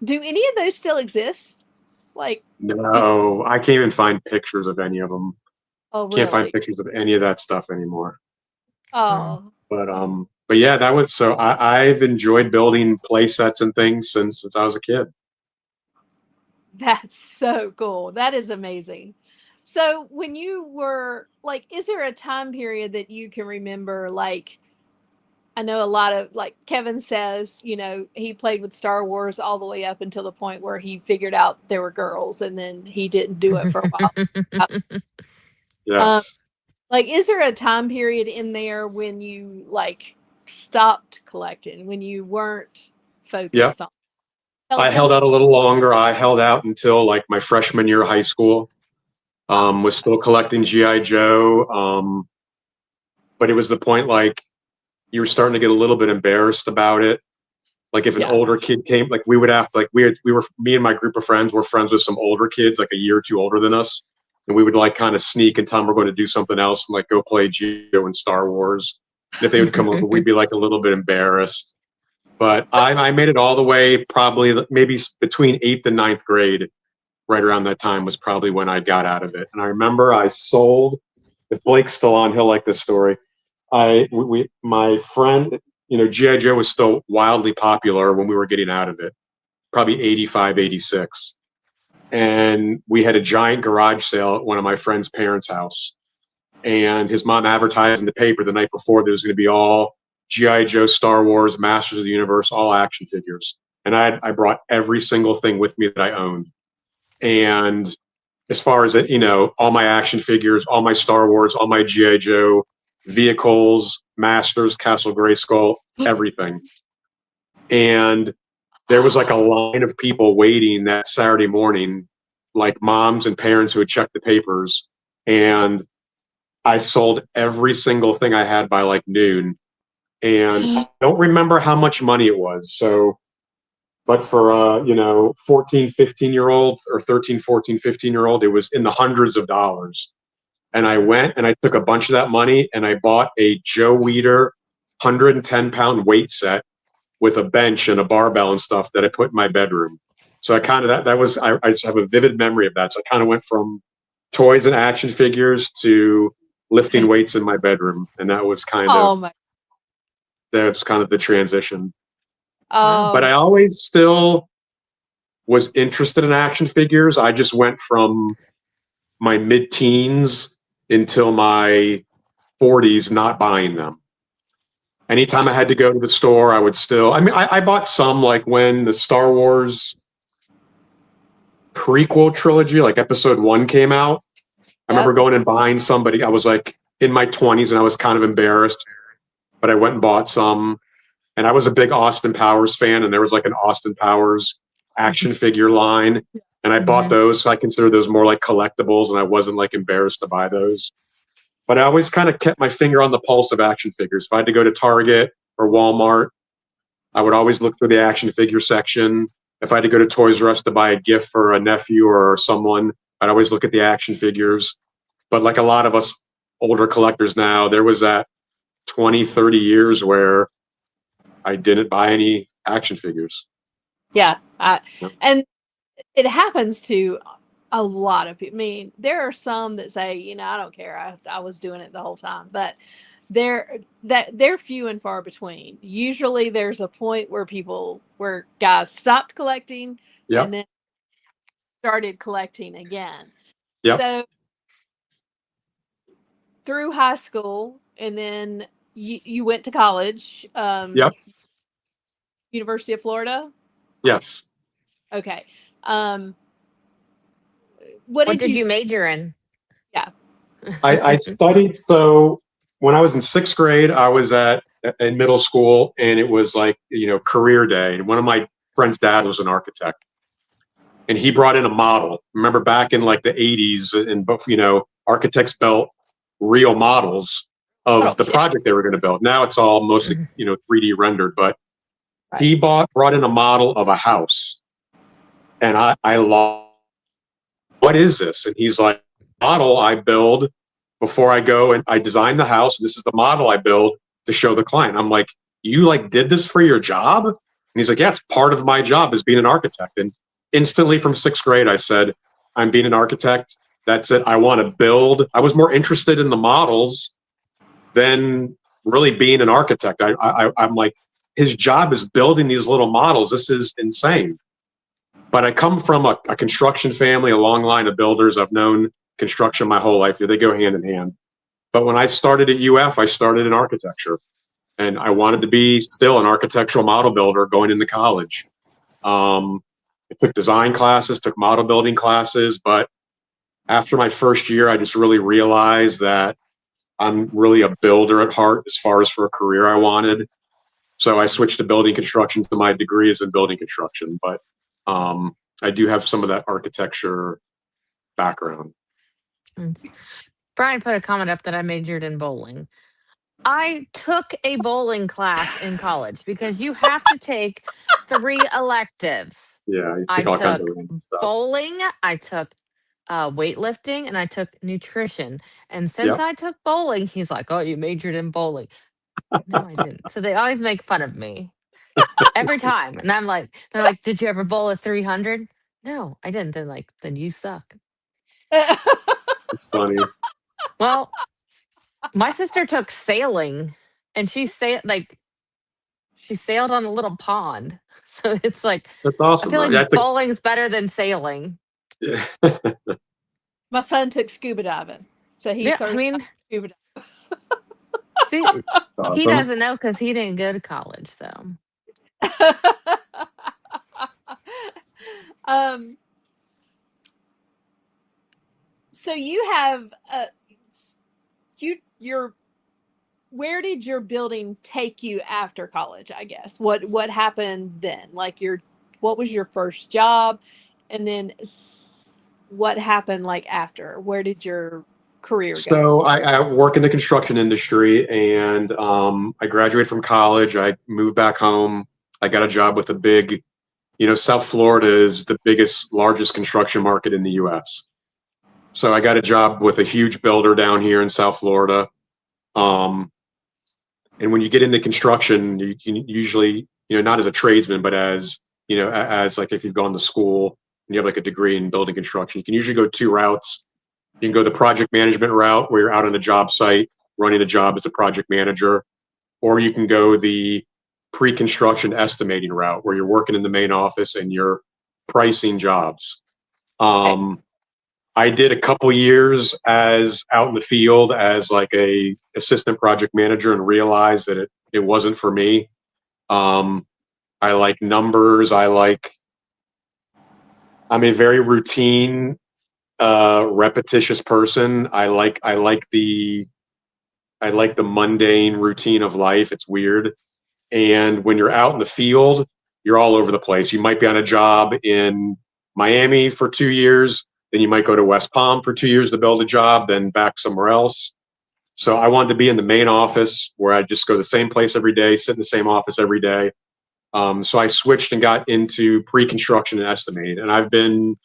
Do any of those still exist? Like, No, I can't even find pictures of any of them. oh, really? Can't find pictures of any of that stuff anymore. Oh, But yeah, that was so. I've enjoyed building play sets and things since I was a kid. that's so cool. That is amazing. So when you were like, is there a time period that you can remember? Like, I know a lot of, like Kevin says, he played with Star Wars all the way up until the point where he figured out there were girls, and then he didn't do it for a while. Yes. Like, is there a time period in there when you like stopped collecting, when you weren't focused on? I held out a little longer. I held out until like my freshman year of high school. Was still collecting GI Joe, but it was the point like you were starting to get a little bit embarrassed about it. Like if an older kid came, like we would have to, like we were me and my group of friends were friends with some older kids, like a year or two older than us, and we would like kind of sneak and tell them we're going to do something else and like go play Geo and Star Wars. And if they would come over, we'd be like a little bit embarrassed. But I made it all the way, probably maybe between 8th and 9th grade. Right around that time was probably when I got out of it. And I remember I sold. If Blake's still on, he'll like this story. My friend, GI Joe was still wildly popular when we were getting out of it, probably 85, 86. And we had a giant garage sale at one of my friend's parents' house. And his mom advertised in the paper the night before there was going to be all GI Joe, Star Wars, Masters of the Universe, all action figures. And I brought every single thing with me that I owned. And as far as it, all my action figures, all my Star Wars, all my GI Joe vehicles, Masters, Castle Grayskull, everything. And there was like a line of people waiting that Saturday morning, like moms and parents who had checked the papers. And I sold every single thing I had by like noon. And I don't remember how much money it was. So, but for a 14, 15-year-old or 13, 14, 15-year-old, it was in the hundreds of dollars. And I went and I took a bunch of that money and I bought a Joe Weider 110-pound weight set with a bench and a barbell and stuff that I put in my bedroom. So I kind of I just have a vivid memory of that. So I kind of went from toys and action figures to lifting weights in my bedroom, and that was kind of the transition. But I always still was interested in action figures. I just went from my mid-teens until my 40s not buying them. Anytime I had to go to the store, I would still, I bought some like when the Star Wars prequel trilogy, like episode 1 came out. I remember going and buying somebody. I was like in my 20s and I was kind of embarrassed, but I went and bought some. And I was a big Austin Powers fan, and there was like an Austin Powers action figure line. And I bought those. So I consider those more like collectibles, and I wasn't like embarrassed to buy those. But I always kind of kept my finger on the pulse of action figures. If I had to go to Target or Walmart, I would always look through the action figure section. If I had to go to Toys R Us to buy a gift for a nephew or someone, I'd always look at the action figures. But like a lot of us older collectors now, there was that 20, 30 years where I didn't buy any action figures. Yeah. And it happens to a lot of people. I mean, there are some that say, you know, I don't care. I was doing it the whole time, but they're few and far between. Usually, there's a point where guys stopped collecting Yep. and then started collecting again. Yep. So through high school, and then you went to college, Yep. University of Florida. Yes. Okay. What What did did you? you major in? Yeah. I studied. So when I was in sixth grade, I was in middle school, and it was like, career day. And one of my friend's dad was an architect, and he brought in a model. Remember back in like the 80s, and architects built real models of the Yeah. project they were going to build. Now it's all mostly 3D rendered, but Right. he brought in a model of a house, and I lost. What is this? And he's like, model I build before I go and I design the house. This is the model I build to show the client. I'm like, you like did this for your job? And he's like, yeah, it's part of my job as being an architect. And instantly from sixth grade, I said, I'm being an architect. That's it. I want to build. I was more interested in the models than really being an architect. I'm like, his job is building these little models. This is insane. But I come from a construction family, a long line of builders. I've known construction my whole life. They go hand in hand. But when I started at UF, I started in architecture. And I wanted to be still an architectural model builder going into college. I took design classes, took model building classes. But after my first year, I just really realized that I'm really a builder at heart as far as for a career I wanted. So I switched to building construction. So my degree is in building construction. But I do have some of that architecture background. Brian put a comment up that I majored in bowling. I took a bowling class in college because you have to take 3 electives. Yeah, you I take all kinds took of random stuff. bowling, I took weightlifting, and I took nutrition. And since Yep. I took bowling, he's like, "Oh, you majored in bowling." No, I didn't. So they always make fun of me every time, and they're like, "Did you ever bowl a 300?" No, I didn't. They're like, "Then you suck." Funny. Well, my sister took sailing, and she sailed on a little pond. So it's like, That's I awesome. feel Though. like Yeah, bowling's better than sailing. My son took scuba diving, so he's Yeah, I certified mean, scuba diver. see, he awesome. doesn't know because he didn't go to college. So um, so you have your where did your building take you after college? I guess what happened then? Like what was your first job, and then what happened like after? Where did your career go? So I work in the construction industry, and I graduated from college. I moved back home. I got a job with a big, South Florida is the biggest, largest construction market in the U.S. So I got a job with a huge builder down here in South Florida. And when you get into construction, you can usually, not as a tradesman, but as, as like if you've gone to school and you have like a degree in building construction, you can usually go 2 routes. You can go the project management route where you're out on a job site running a job as a project manager, or you can go the pre-construction estimating route where you're working in the main office and you're pricing jobs. I did a couple years as out in the field as like a assistant project manager and realized that it wasn't for me. I like numbers. I'm a very routine, repetitious person. I like the mundane routine of life. It's weird. And when you're out in the field, you're all over the place. You might be on a job in Miami for 2 years. Then you might go to West Palm for 2 years to build a job, then back somewhere else. So I wanted to be in the main office where I just go to the same place every day, sit in the same office every day. So I switched and got into pre-construction and estimating. And I've been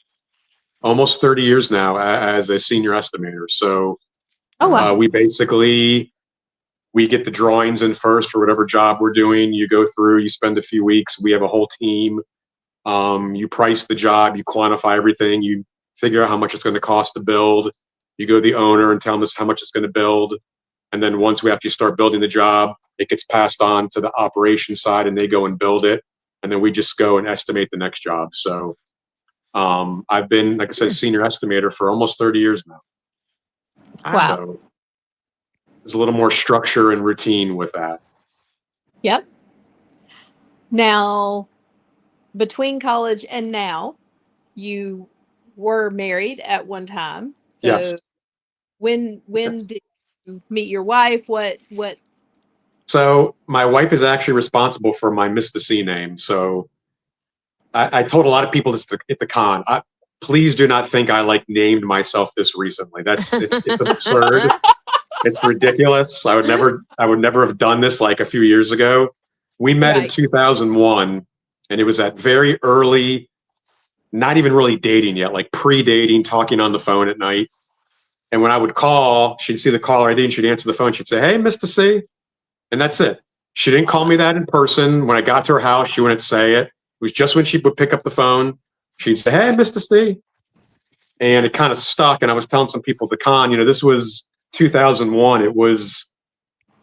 almost 30 years now as a senior estimator. So wow. we get the drawings in first for whatever job we're doing. You go through, you spend a few weeks. We have a whole team. You price the job, you quantify everything, you figure out how much it's going to cost to build. You go to the owner and tell them this how much it's going to build. And then once we actually start building the job, it gets passed on to the operation side and they go and build it. And then we just go and estimate the next job. So I've been, like I said, senior estimator for almost 30 years now. Wow. So there's a little more structure and routine with that. Yep. Now, between college and now, you were married at one time. So Yes. when Yes. did you meet your wife? What So my wife is actually responsible for my Mr. C name. So I told a lot of people this at the con. Please do not think I named myself this recently. It's absurd. It's ridiculous. I would never have done this a few years ago. We met in 2001, and it was at very early, not even really dating yet, pre-dating, talking on the phone at night. And when I would call, she'd see the caller ID and she'd answer the phone. She'd say, "Hey, Mr. C," and that's it. She didn't call me that in person. When I got to her house, she wouldn't say it. It was just when she would pick up the phone, she'd say, "Hey, Mr. C." And it kind of stuck. And I was telling some people at the con, this was 2001. It was,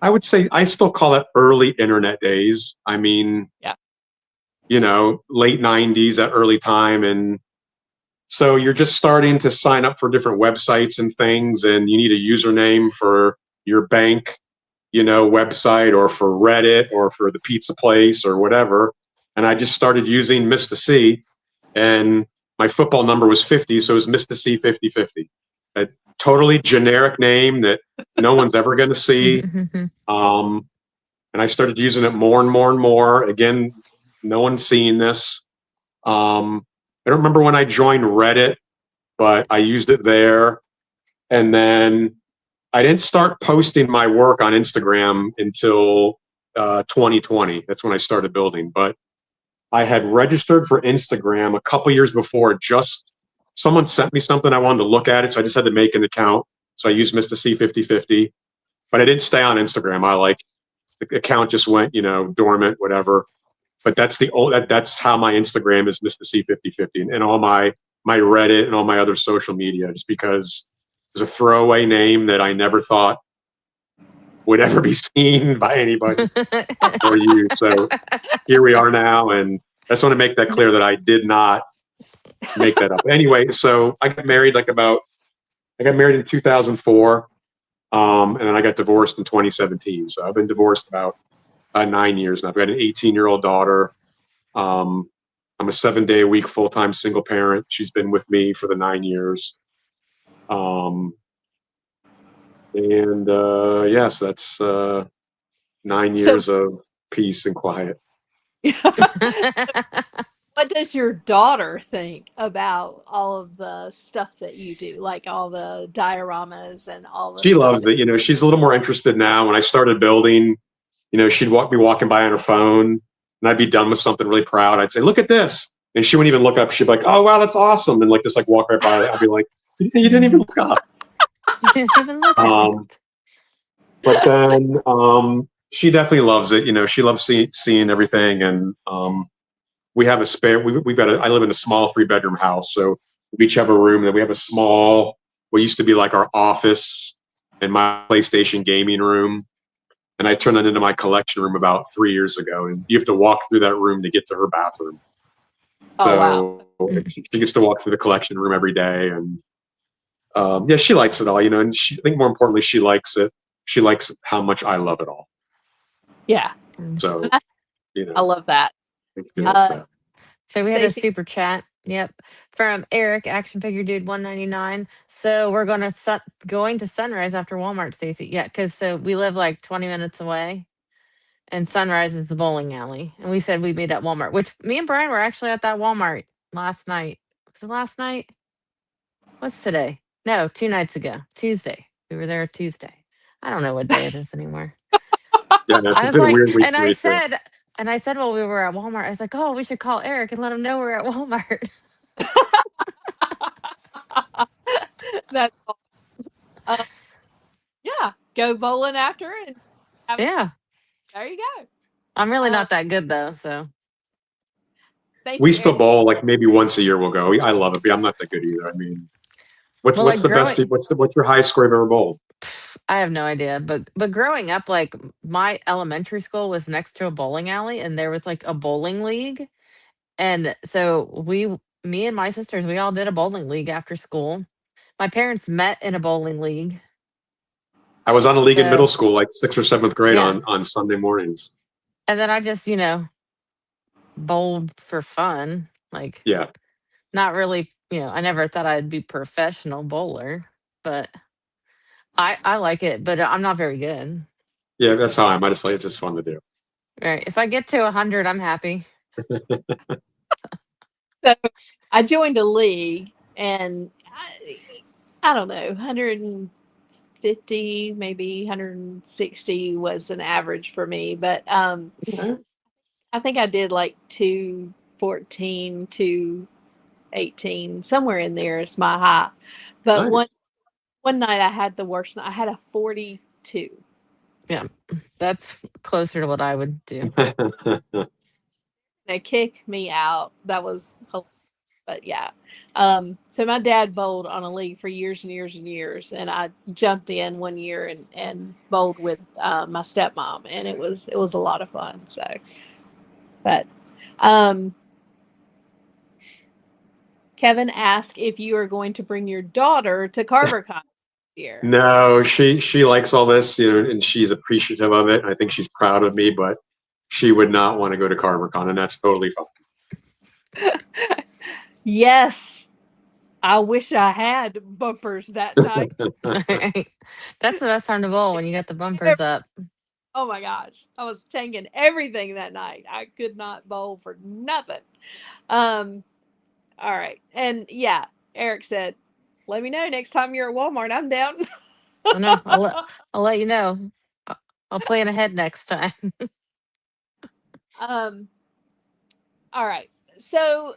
I would say, I still call it early internet days. I mean, yeah, late 90s, that early time. And so you're just starting to sign up for different websites and things. And you need a username for your bank, website, or for Reddit, or for the pizza place, or whatever. And I just started using Mr. C, and my football number was 50, so it was Mr. C 5050. A totally generic name that no one's ever going to see. And I started using it more and more and more. Again, no one's seeing this. I don't remember when I joined Reddit, but I used it there. And then I didn't start posting my work on Instagram until 2020. That's when I started building. But I had registered for Instagram a couple years before. Just someone sent me something, I wanted to look at it, so I just had to make an account. So I used Mr. C 5050, but I didn't stay on Instagram. The account just went, dormant, whatever. But that's how my Instagram is, Mr. C 5050, and all my Reddit and all my other social media, just because it was a throwaway name that I never thought would ever be seen by anybody or you. So here we are now, and I just want to make that clear that I did not make that up. Anyway, so I got married in 2004, and then I got divorced in 2017. So I've been divorced about 9 years now. I've got an 18-year-old daughter. I'm a 7-day-a-week full-time single parent. She's been with me for the 9 years. Yes, that's 9 years of peace and quiet. What does your daughter think about all of the stuff that you do, like all the dioramas and all the She stuff loves it. She's a little more interested now. When I started building, she'd be walking by on her phone, and I'd be done with something really proud. I'd say, "Look at this." And she wouldn't even look up. She'd be like, "Oh, wow, that's awesome." And just walk right by. I'd be like, "You didn't even look up." But then she definitely loves it. She loves seeing everything. And we have a spare, I live in a small 3-bedroom house. So we each have a room, and we have a small, what used to be like our office and my PlayStation gaming room. And I turned that into my collection room about 3 years ago. And you have to walk through that room to get to her bathroom. Oh, wow. She gets to walk through the collection room every day. And yeah, she likes it all, and I think more importantly, she likes it. She likes how much I love it all. Yeah. So, I love that. So we had a super chat. Yep. From Eric, Action Figure Dude 199. So we're going to Sunrise after Walmart, Stacy. Yeah, because we live 20 minutes away, and Sunrise is the bowling alley. And we said we'd meet at Walmart, which me and Brian were actually at that Walmart last night. Was it last night? What's today? No, 2 nights ago. Tuesday. We were there Tuesday. I don't know what day it is anymore. Yeah, I was like, and I said while we were at Walmart, I was like, "Oh, we should call Eric and let him know we're at Walmart." That's awesome. Yeah, go bowling after and yeah. There you go. I'm really not that good though, so. Thank We you, still Eric. bowl like maybe once a year. We'll go. I love it, but I'm not that good either. I mean, Well, what's like the best? What's your highest score you've ever bowled? I have no idea, but growing up, like my elementary school was next to a bowling alley, and there was like a bowling league, and so me and my sisters, we all did a bowling league after school. My parents met in a bowling league, I was on a league in middle so school, like 6th or 7th grade, yeah. on Sunday mornings. And then I just, bowled for fun, like Yeah, not really. I never thought I'd be professional bowler, but I like it, but I'm not very good. yeah. That's how I'm. I just like it's just fun to do. Right. If I get to 100, I'm happy. So I joined a league, and I don't know, 150, maybe 160 was an average for me. But Okay. I think I did like 214, 218, somewhere in there is my high. But Nice. one night I had the worst night. I had a 42. Yeah, that's closer to what I would do. They kicked me out. That was hilarious. But yeah. So my dad bowled on a league for years and years and years, and I jumped in one year and bowled with my stepmom, and it was a lot of fun. So, but um, Kevin asked if you are going to bring your daughter to CarverCon this year. No, she likes all this, and she's appreciative of it. I think she's proud of me, but she would not want to go to CarverCon, and that's totally fine. Yes, I wish I had bumpers that night. That's the best time to bowl when you got the bumpers up. Oh my gosh, I was tanking everything that night. I could not bowl for nothing. Um, all right, and yeah, Eric said, "Let me know next time you're at Walmart. I'm down." I know. I'll let you know. I'll plan ahead next time. um, all right, so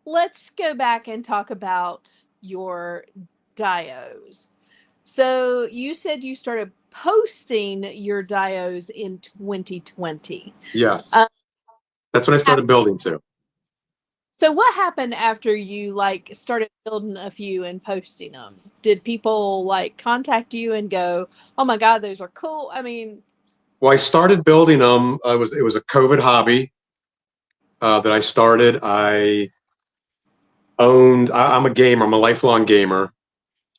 let's go back and talk about your dios. So you said you started posting your dios in 2020. Yes, Uh, that's when I started building too. so what happened after you like started building a few and posting them? Did people like contact you and go, "Oh my God, those are cool"? I mean, Well, I started building them. It was a COVID hobby that I started. I'm a gamer. I'm a lifelong gamer,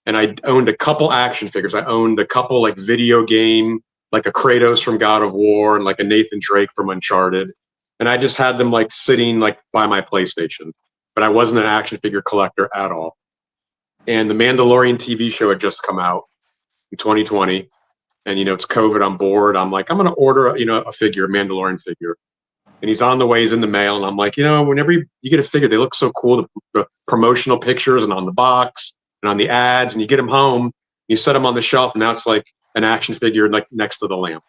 and I owned a couple action figures. I owned a couple like video game, like a Kratos from God of War and like a Nathan Drake from Uncharted. And I just had them like sitting like by my PlayStation, but I wasn't an action figure collector at all. And the Mandalorian TV show had just come out in 2020, and it's COVID. I'm bored. I'm like, I'm gonna order a figure, a Mandalorian figure. And he's on the way. He's in the mail, and I'm like, whenever you get a figure, they look so cool. The promotional pictures and on the box and on the ads, and you get them home, you set them on the shelf, and now it's like an action figure like next to the lamp.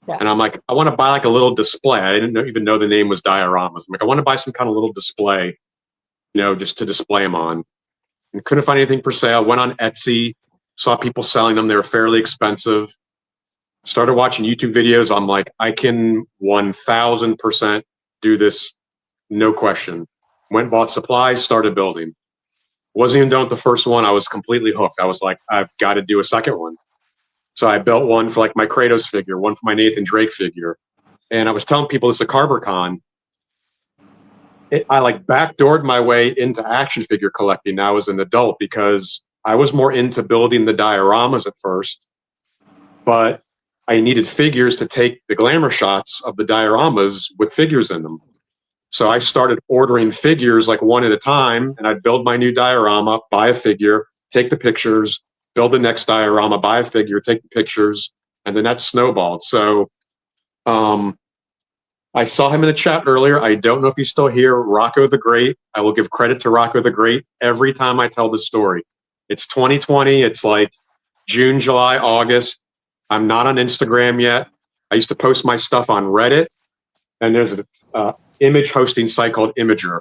yeah. And I'm like, I want to buy like a little display. I didn't even know the name was dioramas. I'm like, I want to buy some kind of little display, just to display them on. And couldn't find anything for sale. Went on Etsy, saw people selling them. They were fairly expensive. Started watching YouTube videos. I'm like, I can 1000% do this, no question. Went, bought supplies, started building. Wasn't even done with the first one. I was completely hooked. I was like, I've got to do a second one. So I built one for like my Kratos figure, one for my Nathan Drake figure. And I was telling people this at CarverCon. I like backdoored my way into action figure collecting now as an adult because I was more into building the dioramas at first, but I needed figures to take the glamour shots of the dioramas with figures in them. So I started ordering figures like one at a time, and I'd build my new diorama, buy a figure, take the pictures, build the next diorama, buy a figure, take the pictures, and then that snowballed. So I saw him in the chat earlier. I don't know if he's still here. Rocco the Great. I will give credit to Rocco the Great every time I tell the story. It's 2020. It's like June, July, August. I'm not on Instagram yet. I used to post my stuff on Reddit, and there's an image hosting site called Imager.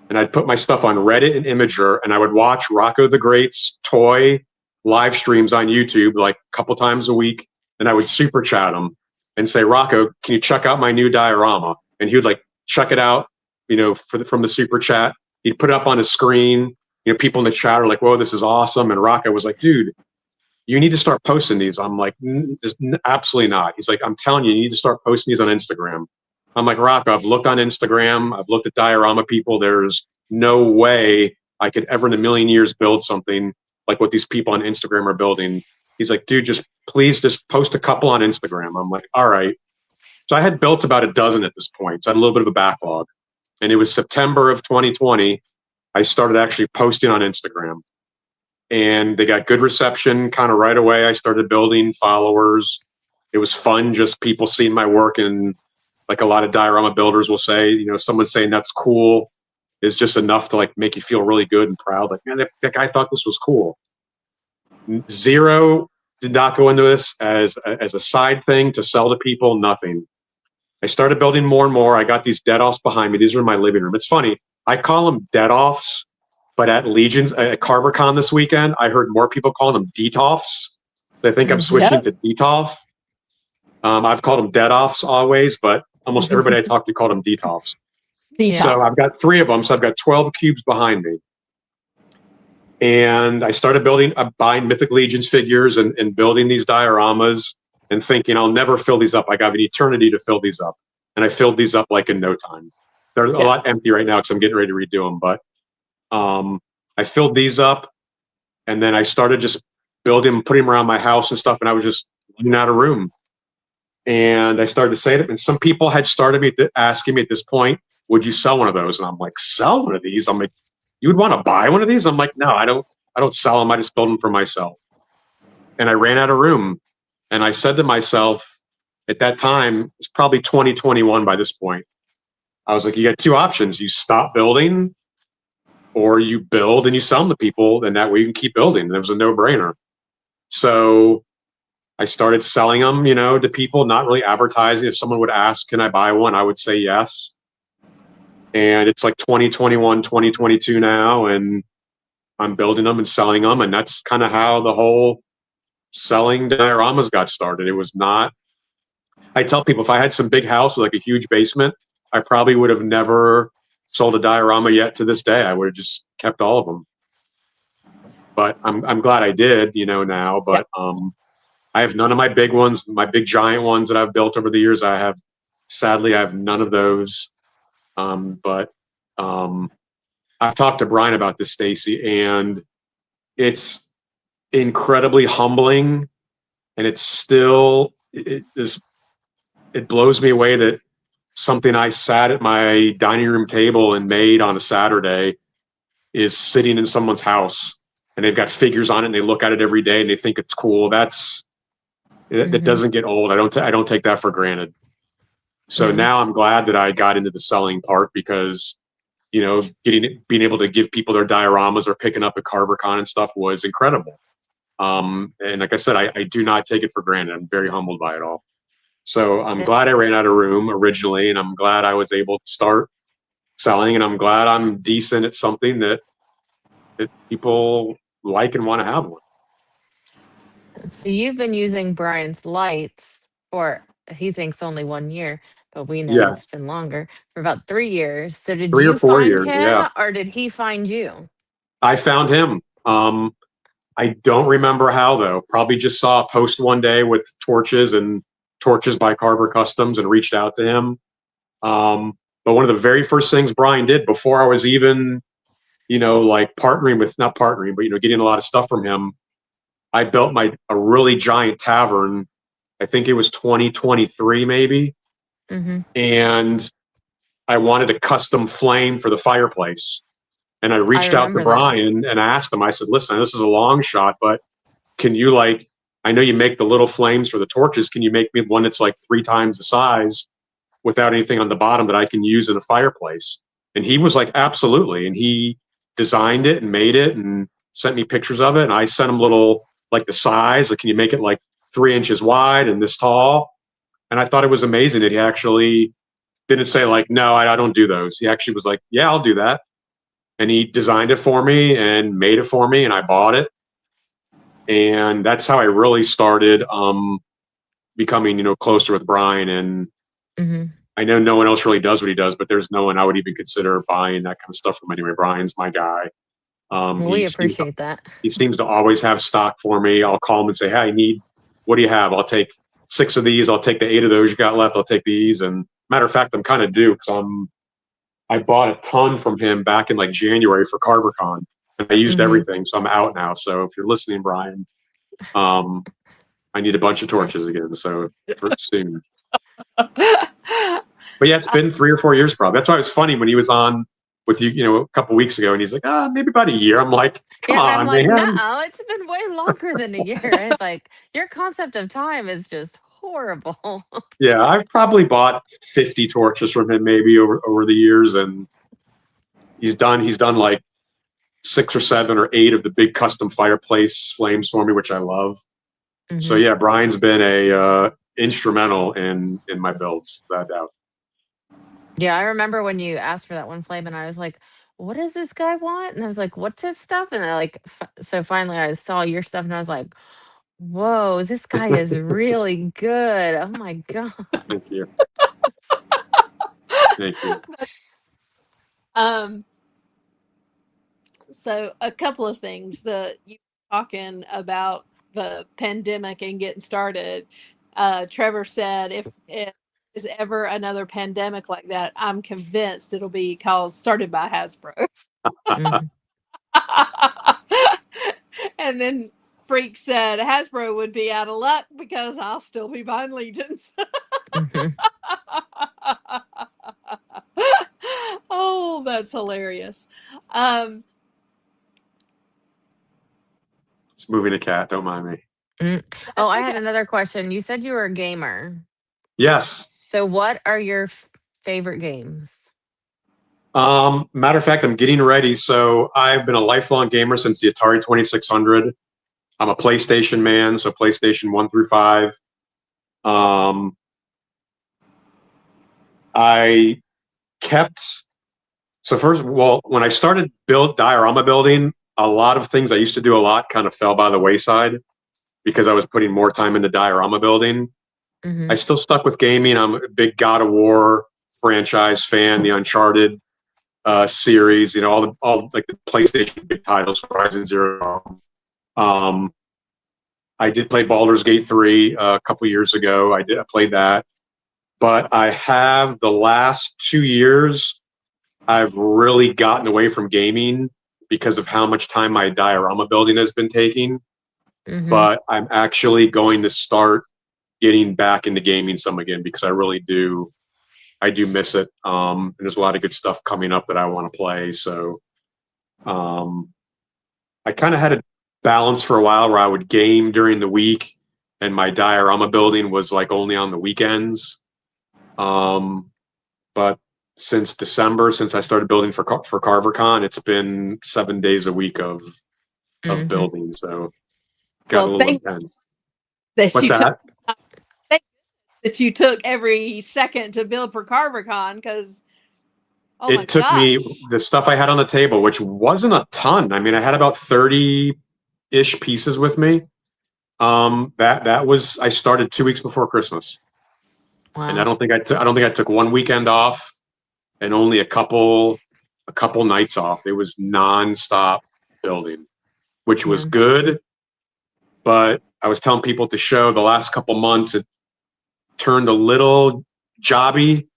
And I'd put my stuff on Reddit and Imager, and I would watch Rocco the Great's toy live streams on YouTube like a couple times a week, and I would super chat him and say, Rocco, can you check out my new diorama? And he would like check it out, from the super chat. He'd put it up on his screen. People in the chat are like, "Whoa, this is awesome!" And Rocco was like, "Dude, you need to start posting these." I'm like, absolutely not. He's like, "I'm telling you, you need to start posting these on Instagram." I'm like, Rocco, I've looked on Instagram. I've looked at diorama people. There's no way I could ever in a million years build something like what these people on Instagram are building. He's like, "Dude, please just post a couple on Instagram." I'm like, all right. So I had built about a dozen at this point. So I had a little bit of a backlog. And it was September of 2020. I started actually posting on Instagram. And they got good reception kind of right away. I started building followers. It was fun, just people seeing my work. And like a lot of diorama builders will say, someone saying that's cool is just enough to like make you feel really good and proud. Like, man, that guy thought this was cool. Zero, did not go into this as a side thing to sell to people, nothing. I started building more and more. I got these dead offs behind me. These are in my living room. It's funny. I call them dead offs, but at Legion's, at CarverCon this weekend, I heard more people calling them DETOFs. I think I'm switching to DETOF. I've called them dead offs always, but almost everybody I talked to called them DETOFs. So I've got 3 of them. So I've got 12 cubes behind me. And I started buying Mythic Legions figures and building these dioramas and thinking, I'll never fill these up. I got an eternity to fill these up. And I filled these up like in no time. They're a lot empty right now because I'm getting ready to redo them. But I filled these up, and then I started just building, putting them around my house and stuff. And I was just running out of room. And I started to say that, and some people had started asking me at this point, would you sell one of those? And I'm like, sell one of these? I'm like, you would want to buy one of these? I'm like, no, I don't sell them. I just build them for myself. And I ran out of room. And I said to myself at that time, it's probably 2021 by this point. I was like, you got 2 options. You stop building, or you build and you sell them to people, and that way you can keep building. And it was a no-brainer. So I started selling them, to people, not really advertising. If someone would ask, can I buy one? I would say yes. And it's like 2021, 2022 now, and I'm building them and selling them. And that's kind of how the whole selling dioramas got started. It was not, I tell people, if I had some big house with like a huge basement, I probably would have never sold a diorama yet to this day. I would have just kept all of them. But I'm glad I did, now. But I have none of my big ones, my big giant ones that I've built over the years. Sadly, I have none of those. But I've talked to Brian about this, Stacy, and it's incredibly humbling, and it's still it blows me away that something I sat at my dining room table and made on a Saturday is sitting in someone's house, and they've got figures on it, and they look at it every day and they think it's cool. That doesn't get old. I don't take that for granted. So now I'm glad that I got into the selling part, because being able to give people their dioramas or picking up at CarverCon and stuff was incredible. And like I said, I do not take it for granted. I'm very humbled by it all. So I'm glad I ran out of room originally, and I'm glad I was able to start selling, and I'm glad I'm decent at something that people like and want to have one. So you've been using Brian's lights for, he thinks, only 1 year, but we know it's been longer, for about 3 years. So did 3 or you 4 find years, him, or did he find you? I found him. I don't remember how, though. Probably just saw a post one day with torches by Carver Customs and reached out to him. But one of the very first things Brian did before I was even, like not partnering, but, getting a lot of stuff from him, I built a really giant tavern. I think it was 2023 maybe. And I wanted a custom flame for the fireplace. And I reached out to Brian and I asked him, I said, listen, this is a long shot, but can you I know you make the little flames for the torches. Can you make me one that's like 3 times the size without anything on the bottom that I can use in a fireplace? And he was like, absolutely. And he designed it and made it and sent me pictures of it. And I sent him the size, can you make it 3 inches wide and this tall? And I thought it was amazing that he actually didn't say no, I don't do those. He actually was like, yeah, I'll do that. And he designed it for me and made it for me, and I bought it. And that's how I really started becoming, closer with Brian. And I know no one else really does what he does, but there's no one I would even consider buying that kind of stuff from anyway. Brian's my guy. We appreciate that. He seems to always have stock for me. I'll call him and say, hey, what do you have? I'll take 6 of these. I'll take the 8 of those you got left. I'll take these. And matter of fact, I'm kind of due because I bought a ton from him back in like January for CarverCon, and I used everything. So I'm out now. So if you're listening, Brian, I need a bunch of torches again. So for soon. But yeah, it's been 3 or 4 years probably. That's why it was funny when he was on with you, a couple weeks ago, and he's like, maybe about a year. I'm like, come on, I'm like, man. no, it's been way longer than a year. It's like your concept of time is just horrible. Yeah, I've probably bought 50 torches from him maybe over the years, and he's done like 6 or 7 or 8 of the big custom fireplace flames for me, which I love. So yeah, Brian's been a instrumental in my builds, without doubt. Yeah, I remember when you asked for that one flame, and I was like, "What does this guy want?" And I was like, "What's his stuff?" And so finally, I saw your stuff, and I was like, "Whoa, this guy is really good! Oh my god!" Thank you. Thank you. So a couple of things. You talking about the pandemic and getting started. Trevor said if is ever another pandemic like that, I'm convinced it'll be started by Hasbro. And then Freak said Hasbro would be out of luck because I'll still be buying Legions. Oh, that's hilarious. It's moving a cat. Don't mind me. Oh, I had another question. You said you were a gamer. Yes. So what are your favorite games? Matter of fact, I'm getting ready. So I've been a lifelong gamer since the Atari 2600. I'm a PlayStation man, so PlayStation 1 through 5. I kept when I started diorama building, a lot of things I used to do a lot kind of fell by the wayside because I was putting more time into diorama building. I still stuck with gaming. I'm a big God of War franchise fan, the Uncharted series, all like the PlayStation big titles, Horizon Zero. I did play Baldur's Gate 3 a couple years ago. I played that, but I have the last 2 years, I've really gotten away from gaming because of how much time my diorama building has been taking. But I'm actually going to start getting back into gaming some again because I really do. I do miss it. And there's a lot of good stuff coming up that I want to play. So I kind of had a balance for a while where I would game during the week and my diorama building was like only on the weekends. But since December, since I started building for CarverCon, it's been 7 days a week of building. So got a little intense. What's that? That you took every second to build for CarverCon because it took me the stuff I had on the table, which wasn't a ton. I mean, I had about 30-ish pieces with me. That was I started 2 weeks before Christmas. Wow. And I don't think I took one weekend off and only a couple nights off. It was nonstop building, which was good. But I was telling people at the show the last couple months it turned a little jobby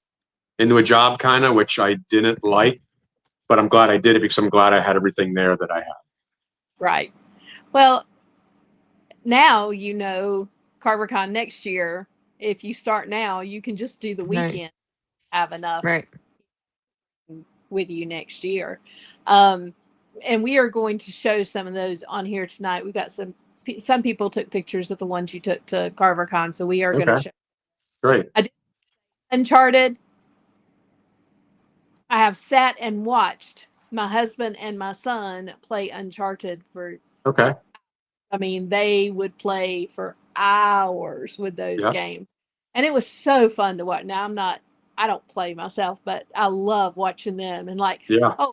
into a job kind of, which I didn't like. But I'm glad I did it because I'm glad I had everything there that I had. Right. Well, now CarverCon next year. If you start now, you can just do the weekend. Have enough with you next year. And we are going to show some of those on here tonight. We've got some people took pictures of the ones you took to CarverCon, so we are going to show. Great. I did Uncharted. I have sat and watched my husband and my son play Uncharted for. Okay. I mean, they would play for hours with those games, and it was so fun to watch. Now I don't play myself, but I love watching them and oh,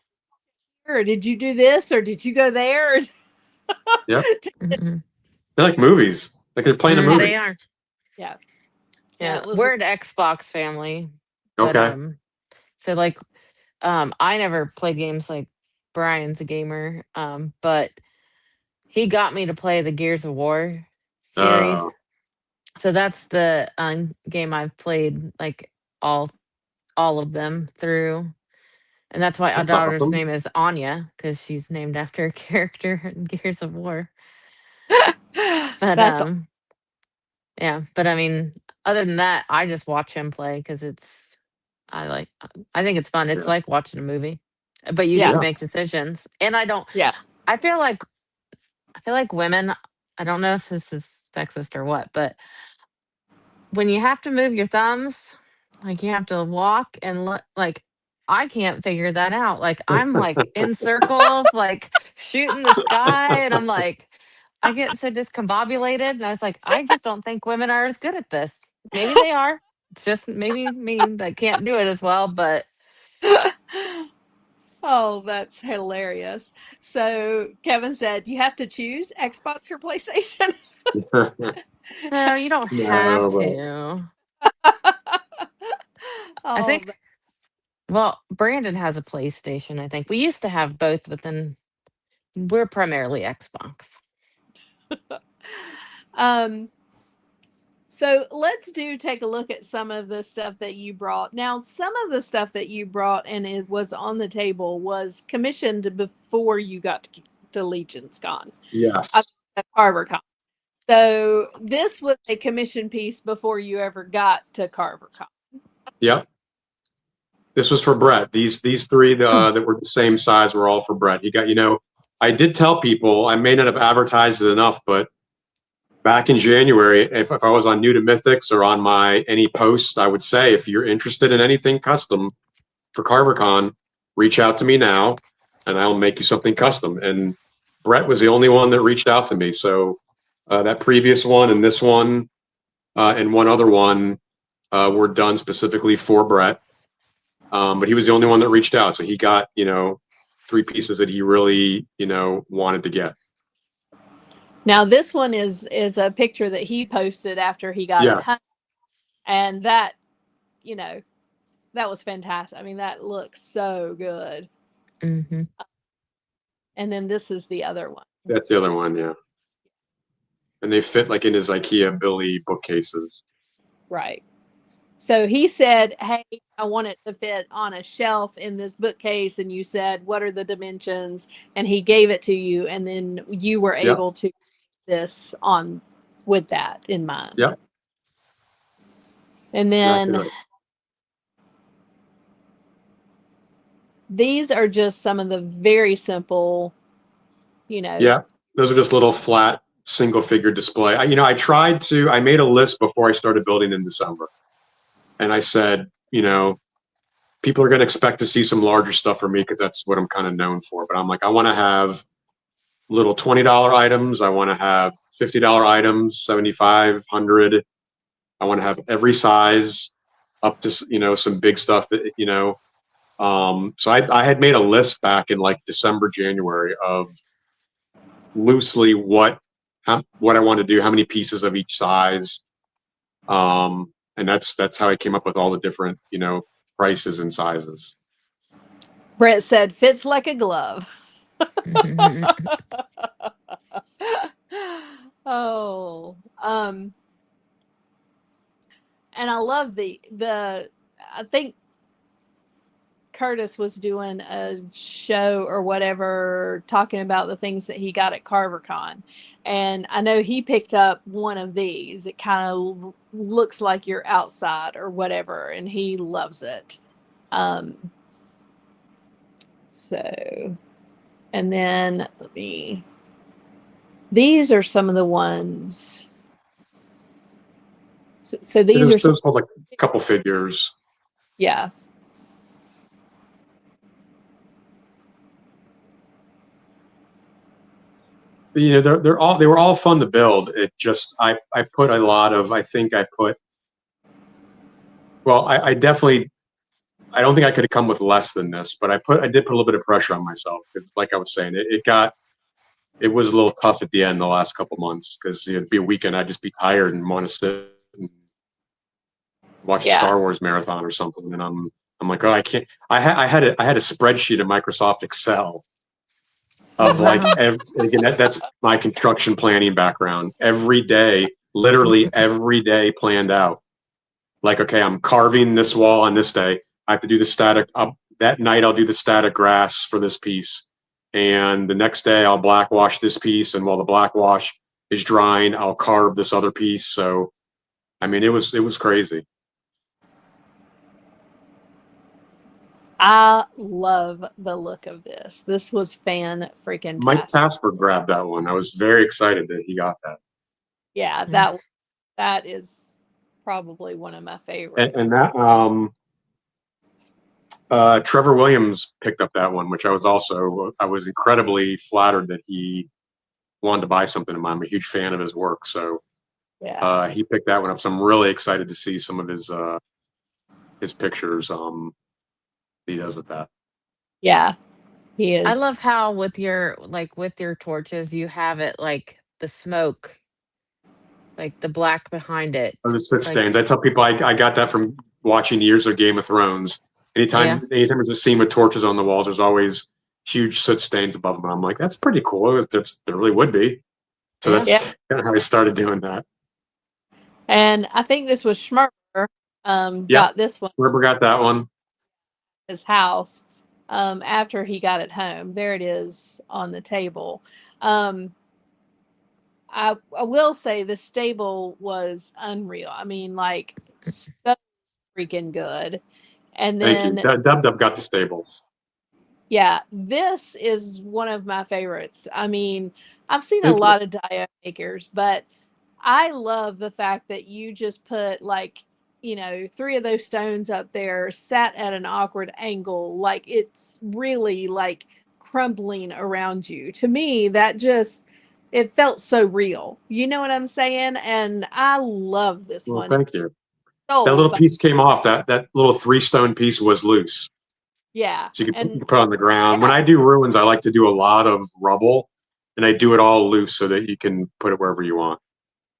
sure, did you do this or did you go there? Yeah. They're like movies. Like they're playing a movie. They are. Yeah. Yeah. We're an Xbox family. But Okay. so like I never played games like Brian's a gamer, but he got me to play the Gears of War Oh, series. So that's the game I've played like all all of them through. And that's why our that's daughter's awesome. name is Anya, because she's named after a character in Gears of War. But That's yeah, but I mean, other than that, I just watch him play because I think it's fun. It's Yeah. like watching a movie, but you get yeah, to Yeah. make decisions. And I don't. yeah. I feel like women. I don't know if this is sexist or what, but when you have to move your thumbs, like you have to walk and look, like I can't figure that out. Like I'm like in circles, like shooting the sky, and I'm like, I get so discombobulated. And I was like, I just don't think women are as good at this. Maybe they are. It's just maybe me that can't do it as well. But Oh, that's hilarious. So Kevin said, you have to choose Xbox or PlayStation. no, you don't have No, to. I Oh, think. Well, Brandon has a PlayStation. I think we used to have both, but then we're primarily Xbox. um, so let's take a look at some of the stuff that you brought. Now, some of the stuff that you brought and it was on the table was commissioned before you got to Legion's Con, yes. CarverCon. So this was a commission piece before you ever got to CarverCon. Yep. This was for Brett. These three that were the same size were all for Brett. You got, I did tell people, I may not have advertised it enough, but back in January, if I was on New to Mythics or on my any post, I would say if you're interested in anything custom for CarverCon, reach out to me now, and I'll make you something custom. And Brett was the only one that reached out to me. So that previous one and this one and one other one were done specifically for Brett. But he was the only one that reached out. So he got, 3 pieces that he really, wanted to get. Now this one is a picture that he posted after he got it, Yes. and that, that was fantastic. I mean, that looks so good. Mm-hmm. And then this is the other one. That's the other one. Yeah. And they fit like in his IKEA Billy bookcases. Right. So he said, "Hey, I want it to fit on a shelf in this bookcase," and you said, "What are the dimensions?" And he gave it to you, and then you were Yep. able to this on with that in mind. Yep. And then Exactly right. these are just some of the very simple, Yeah. Those are just little flat single figure display. I made a list before I started building in December. And I said, people are going to expect to see some larger stuff from me because that's what I'm kind of known for. But I'm like, I want to have little $20 items. I want to have $50 items, 75, 100. I want to have every size up to, some big stuff that, so I had made a list back in like December, January of loosely what I want to do, how many pieces of each size. And that's how I came up with all the different, prices and sizes. Brett said, "Fits like a glove." Oh, and I love I think Curtis was doing a show or whatever talking about the things that he got at CarverCon. And I know he picked up one of these. It kind of looks like you're outside or whatever, and he loves it. So, and then these are some of the ones. So these are some, Those hold like a couple figures. yeah. They were all fun to build. It just I put a lot of I definitely I don't think I could have come with less than this, but I did put a little bit of pressure on myself because like I was saying, it was a little tough at the end the last couple months because it'd be a weekend, I'd just be tired and want to sit and watch a Yeah. Star Wars marathon or something, and I'm like, oh, I can't. I had a spreadsheet in Microsoft Excel of like Wow. again, that's my construction planning background. Every day, literally every day, planned out. Like, okay, I'm carving this wall on this day. I have to do the static. That night, I'll do the static grass for this piece, and the next day, I'll black wash this piece. And while the black wash is drying, I'll carve this other piece. So, I mean, it was crazy. I love the look of this. This was fan-freaking-tastic. Mike Casper grabbed that one. I was very excited that he got that. Yeah, Nice. that is probably one of my favorites. And that Trevor Williams picked up that one, which I was incredibly flattered that he wanted to buy something of mine. I'm a huge fan of his work, so Yeah. he picked that one up. So I'm really excited to see some of his pictures he does with that. Yeah. He is. I love how with your torches you have it like the smoke, like the black behind it. Oh, the soot Like, stains. I tell people I got that from watching years of Game of Thrones. Anytime there's a scene with torches on the walls, there's always huge soot stains above them. And I'm like, that's pretty cool. There really would be. So that's kind of how I started doing that. And I think this was Schmerber got this one. Schmerber got that one. His house after he got it home. There it is on the table. I will say the stable was unreal. I mean, like, so freaking good. And then Thank you. Dub got the stables. Yeah, this is one of my favorites. I mean, I've seen a lot of diode makers, but I love the fact that you just put, like, 3 of those stones up there, sat at an awkward angle, like it's really like crumbling around you. To me, it felt so real. You know what I'm saying? And I love this one. Thank you. That little piece came off. That little 3-stone piece was loose. Yeah. So you can put it on the ground. When I do ruins, I like to do a lot of rubble, and I do it all loose so that you can put it wherever you want.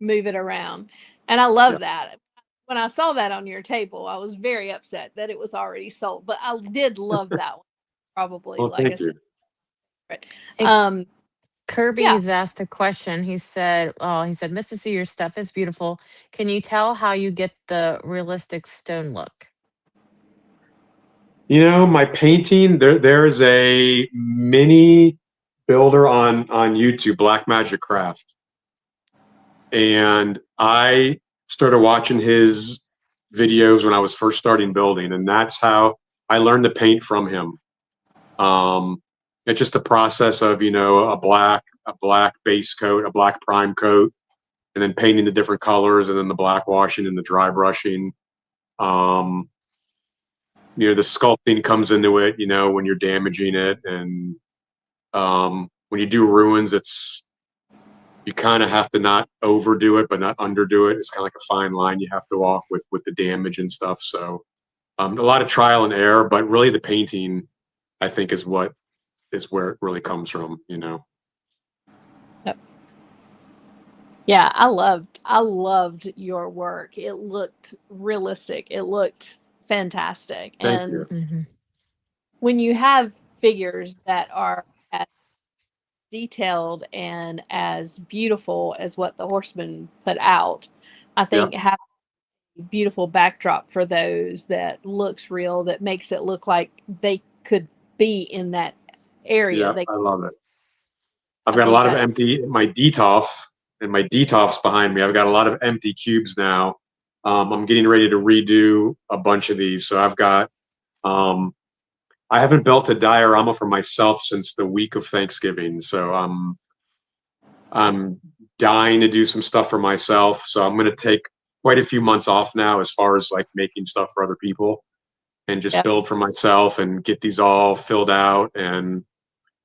Move it around. And I love that. When I saw that on your table, I was very upset that it was already sold, but I did love that one. Probably, well, like thank you. said. Kirby's asked a question. He said, Miss to see your stuff is beautiful. Can you tell how you get the realistic stone look? My painting, there's a mini builder on YouTube, Black Magic Craft. And I started watching his videos when I was first starting building, and that's how I learned to paint from him. It's just a process of, a black base coat, a black prime coat, and then painting the different colors, and then the black washing and the dry brushing. The sculpting comes into it, when you're damaging it. And when you do ruins, you kind of have to not overdo it, but not underdo it. It's kind of like a fine line you have to walk with the damage and stuff. So a lot of trial and error, but really the painting, I think, is where it really comes from, Yep. Yeah, I loved your work. It looked realistic. It looked fantastic. Thank you. When you have figures that are as detailed and as beautiful as what the Horseman put out, I think having a beautiful backdrop for those that looks real, that makes it look like they could be in that area. Yeah, I love it. I've got a lot of my Detolf's behind me. I've got a lot of empty cubes now. I'm getting ready to redo a bunch of these. So I've got, I haven't built a diorama for myself since the week of Thanksgiving. So I'm dying to do some stuff for myself. So I'm going to take quite a few months off now as far as like making stuff for other people, and just build for myself and get these all filled out. And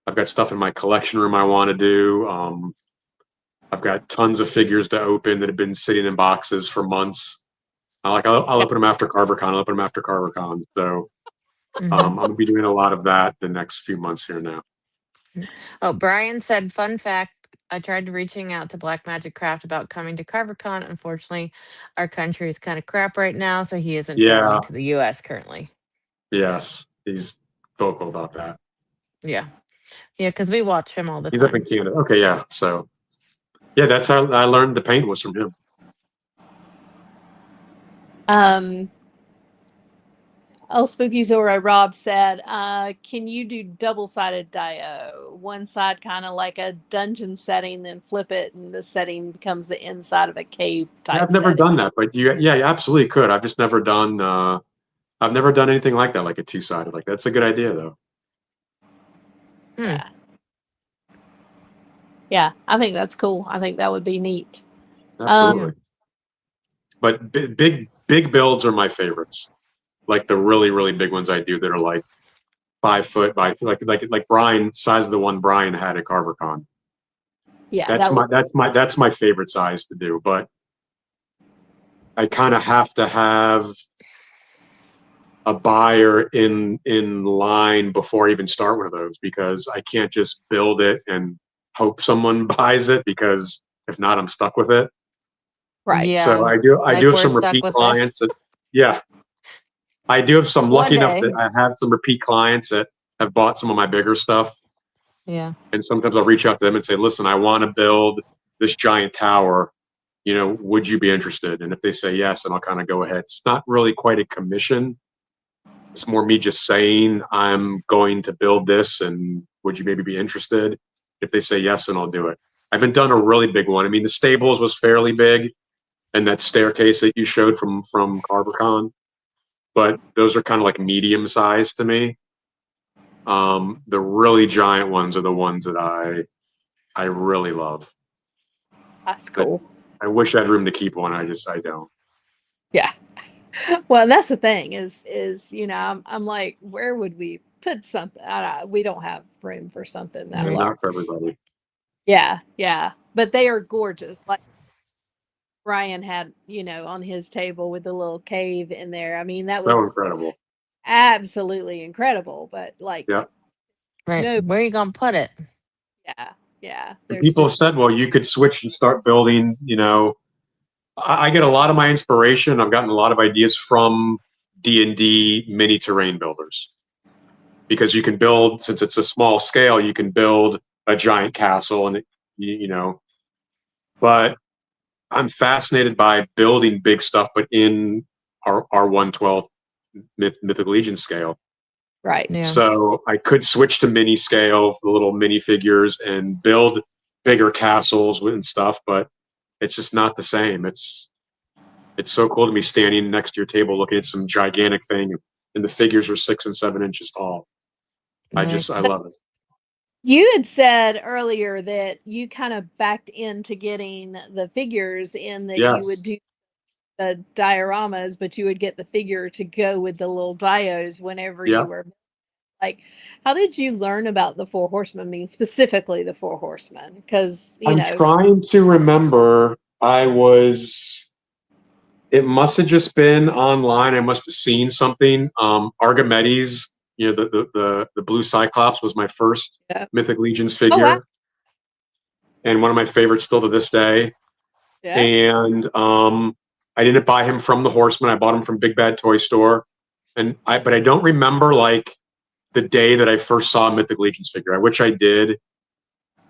I've got stuff in my collection room I want to do. I've got tons of figures to open that have been sitting in boxes for months. I'll open them after CarverCon. I'll open them after CarverCon. So I'm going to be doing a lot of that the next few months here now. Oh, Brian said, fun fact, I tried reaching out to Black Magic Craft about coming to CarverCon. Unfortunately, our country is kind of crap right now, so he isn't Yeah. traveling to the U.S. currently. Yes, he's vocal about that. Yeah, yeah, because we watch him all the He's up in time. Canada. Okay, yeah. So, yeah, that's how I learned the paint was from him. Oh, Spooky Zora Rob said, can you do double-sided dio? One side kind of like a dungeon setting, then flip it and the setting becomes the inside of a cave Yeah, type I've never setting. done that, but you absolutely could. I've just never done. I've never done anything like that, like a two-sided. Like that's a good idea, though. Yeah. Yeah, I think that's cool. I think that would be neat. Absolutely. But big builds are my favorites. Like the really, really big ones I do that are like 5 foot by like Brian size of the one Brian had at CarverCon. Yeah, That's my favorite size to do. But I kind of have to have a buyer in line before I even start one of those because I can't just build it and hope someone buys it because if not, I'm stuck with it. right. Yeah, So I do like have we're some stuck repeat with clients. this. Yeah, I do have some One lucky enough day. that I have some repeat clients that have bought some of my bigger stuff. Yeah. And sometimes I'll reach out to them and say, listen, I want to build this giant tower. You know, would you be interested? And if they say yes, then I'll kind of go ahead. It's not really quite a commission. It's more me just saying, I'm going to build this and would you maybe be interested? If they say yes, then I'll do it. I haven't done a really big one. I mean, the stables was fairly big and that staircase that you showed from CarverCon, but those are kind of like medium sized to me. The really giant ones are the ones that I really love. That's cool. I wish I had room to keep one. I don't. Yeah. Well, that's the thing is I'm like, where would we put something? We don't have room for something that Right. large. Not for everybody. Yeah, but they are gorgeous. Like Brian had, on his table with the little cave in there. I mean, that So was incredible. absolutely incredible. But like, Yeah. Right. no, Where are you gonna put it? yeah. And There's people have just said, well, you could switch and start building, I get a lot of my inspiration. I've gotten a lot of ideas from D&D mini terrain builders because you can build, since it's a small scale, you can build a giant castle and but I'm fascinated by building big stuff, but in our 1/12 Mythic Legion scale. right. Yeah. So I could switch to mini scale for the little mini figures and build bigger castles and stuff, but it's just not the same. It's so cool to me standing next to your table looking at some gigantic thing and the figures are 6 and 7 inches tall. I Right. love it. You had said earlier that you kind of backed into getting the figures in that you would Yes. do the dioramas, but you would get the figure to go with the little dios whenever Yeah. you were like, how did you learn about the Four Horsemen? I mean, specifically the Four Horsemen, because I'm trying to remember. It must have just been online. I must have seen something. Archimedes, the blue Cyclops was my first Yeah. Mythic Legions Oh, figure, wow. and one of my favorites still to this day. Yeah. And I didn't buy him from the Horseman. I bought him from Big Bad Toy Store, but I don't remember like the day that I first saw a Mythic Legions figure. I wish I did.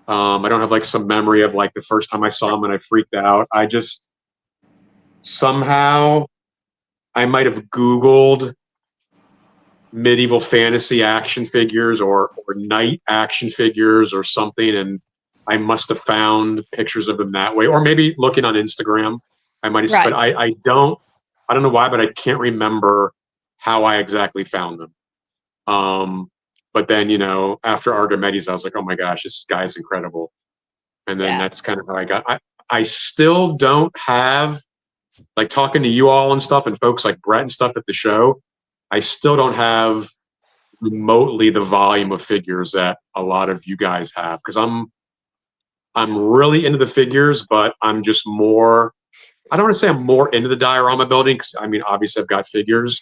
I don't have like some memory of like the first time I saw him and I freaked out. I just somehow I might have Googled medieval fantasy action figures or knight action figures or something, and I must have found pictures of them that way, or maybe looking on Instagram. I might have, Right. but I don't know why, but I can't remember how I exactly found them. But then after Archimedes, I was like, oh my gosh, this guy's incredible, and then Yeah. that's kind of how I got. I still don't have, like, talking to you all and stuff and folks like Brett and stuff at the show. I still don't have remotely the volume of figures that a lot of you guys have, because I'm really into the figures, but I'm just more. I don't want to say I'm more into the diorama building, because I mean, obviously I've got figures.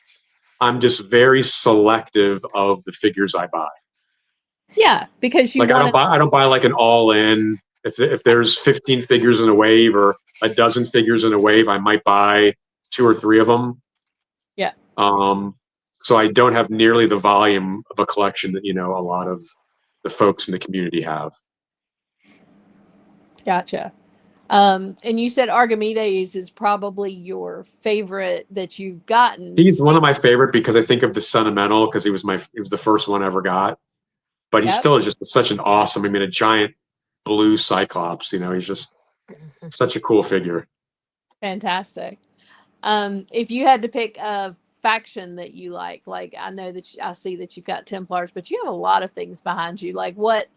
I'm just very selective of the figures I buy. Yeah, because you Like want to. I don't buy like an all-in If there's 15 figures in a wave or a dozen figures in a wave, I might buy 2 or 3 of them. Yeah. So I don't have nearly the volume of a collection that, a lot of the folks in the community have. Gotcha. And you said Archimedes is probably your favorite that you've gotten. He's one of my favorite because I think of the sentimental, because he was the first one I ever got. But he still is just such an awesome, a giant blue Cyclops, he's just such a cool figure. Fantastic. If you had to pick a faction that you like I know that I see that you've got Templars, but you have a lot of things behind you. Like what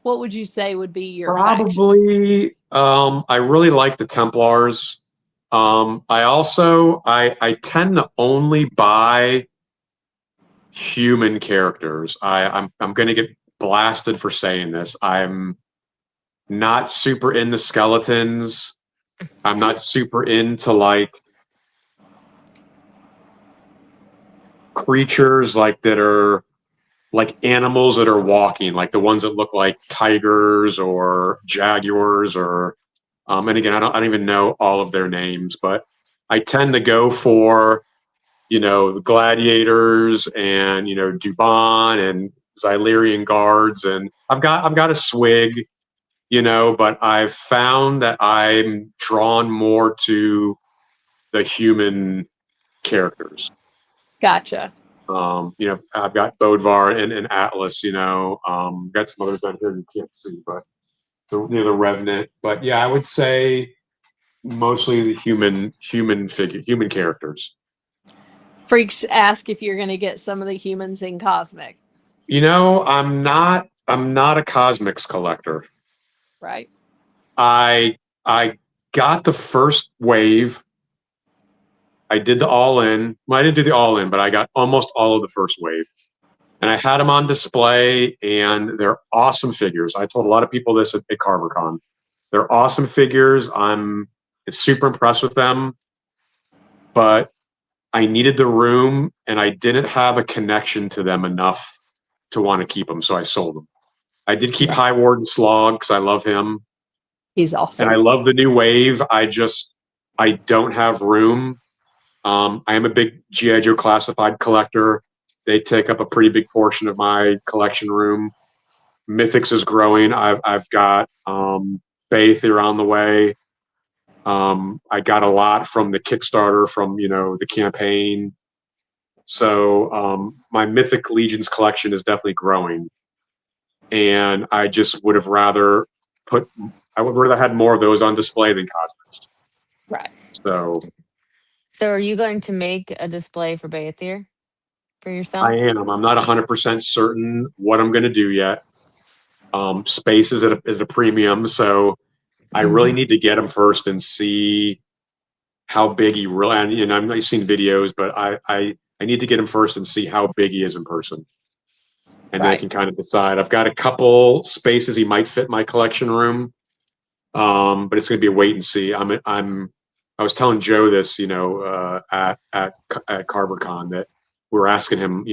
would you say would be your probably faction? I really like the Templars. I tend to only buy human characters. I'm going to get blasted for saying this. I'm not super into skeletons. I'm not super into like creatures that are like animals that are walking, like the ones that look like tigers or jaguars or and again, I don't even know all of their names, but I tend to go for the gladiators and Dubon and Xyleриan guards, and I've got a swig, but I've found that I'm drawn more to the human characters. Gotcha. I've got Bodvar and Atlas, got some others down here you can't see, but the Revenant. But yeah, I would say mostly the human characters. Freaks ask if you're going to get some of the humans in Cosmic. I'm not a Cosmics collector. Right. I got the first wave. I did the all-in. Well, I didn't do the all-in, but I got almost all of the first wave. And I had them on display, and they're awesome figures. I told a lot of people this at CarverCon. They're awesome figures. I'm super impressed with them. But I needed the room, and I didn't have a connection to them enough to want to keep them, so I sold them. I did keep High Warden Slog because I love him. He's awesome. And I love the new wave. I don't have room. I am a big G.I. Joe classified collector. They take up a pretty big portion of my collection room. Mythics is growing. I've got Baythir on the way. I got a lot from the Kickstarter, from the campaign. So my Mythic Legions collection is definitely growing, and I just would have rather had more of those on display than Cosmics. Right. So are you going to make a display for Baythir for yourself? I am. I'm not 100% certain what I'm going to do yet. Space is at a premium, so I really need to get him first and see how big he really. And I've seen videos, but I need to get him first and see how big he is in person, and then I can kind of decide. I've got a couple spaces he might fit my collection room, but it's going to be a wait and see. I was telling Joe this, at CarverCon, that we were asking him,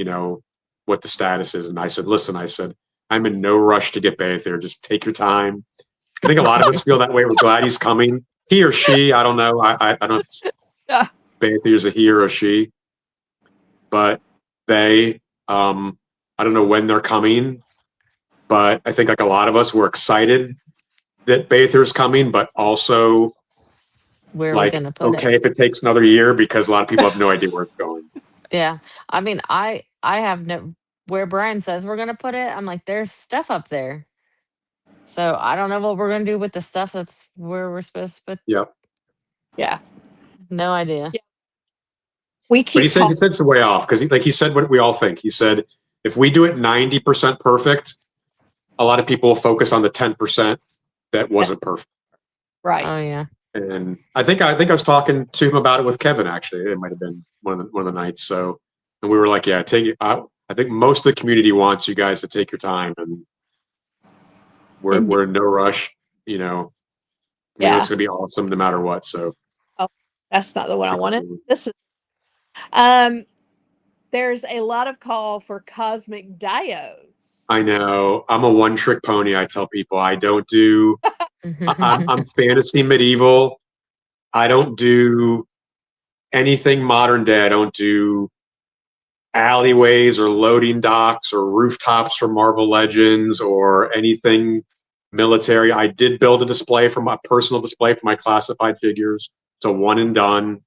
what the status is, and I said, "Listen," I said, "I'm in no rush to get Baythir. Just take your time." I think a lot of us feel that way. We're glad he's coming. He or she, I don't know. I don't know if it's Baythir's a he or a she, but they, I don't know when they're coming, but I think like a lot of us were excited that Baythir's coming, but also where are we going to put it? Okay, if it takes another year, because a lot of people have no idea where it's going. Yeah. I mean, I have no, where Brian says we're going to put it, I'm like, there's stuff up there. So I don't know what we're going to do with the stuff that's where we're supposed to put. Yep. Yeah. No idea. Yeah. We keep. But he said it's way off, because he said what we all think. He said if we do it 90% perfect, a lot of people will focus on the 10% that wasn't perfect. Right. Oh yeah. And I think I was talking to him about it with Kevin. Actually, it might have been one of the nights. So, and we were like, "Yeah, take it." I think most of the community wants you guys to take your time, and we're in no rush. Yeah, it's gonna be awesome no matter what. So, that's not the one I wanted. This is. There's a lot of call for cosmic diodes. I know. I'm a one-trick pony. I tell people I don't do I'm fantasy medieval. I don't do anything modern day. I don't do alleyways or loading docks or rooftops for Marvel Legends or anything military. I did build a display for my personal display for my classified figures. It's a one and done.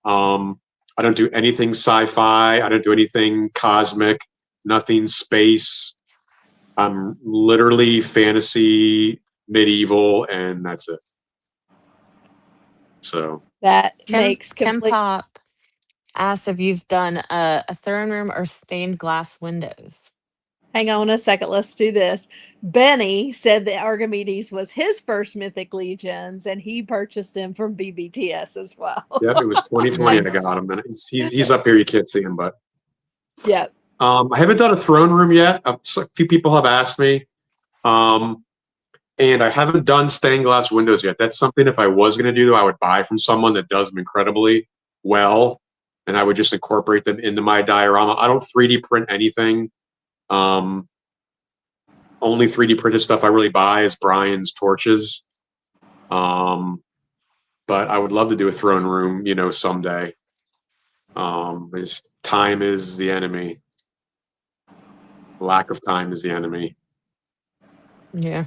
I don't do anything sci-fi. I don't do anything cosmic, nothing space. I'm literally fantasy, medieval, and that's it. So That Kim, makes Kim complete. Pop asked if you've done a throne room or stained glass windows. Hang on a second. Let's do this. Benny said that Archimedes was his first Mythic Legions, and he purchased him from BBTS as well. yep, it was 2020. Nice. I got him, and he's up here. You can't see him, but Yep. I haven't done a throne room yet. A few people have asked me, and I haven't done stained glass windows yet. That's something if I was going to do, I would buy from someone that does them incredibly well, and I would just incorporate them into my diorama. I don't 3D print anything. Only 3D printed stuff I really buy is Brian's torches. But I would love to do a throne room, someday. Time is the enemy. Lack of time is the enemy. Yeah.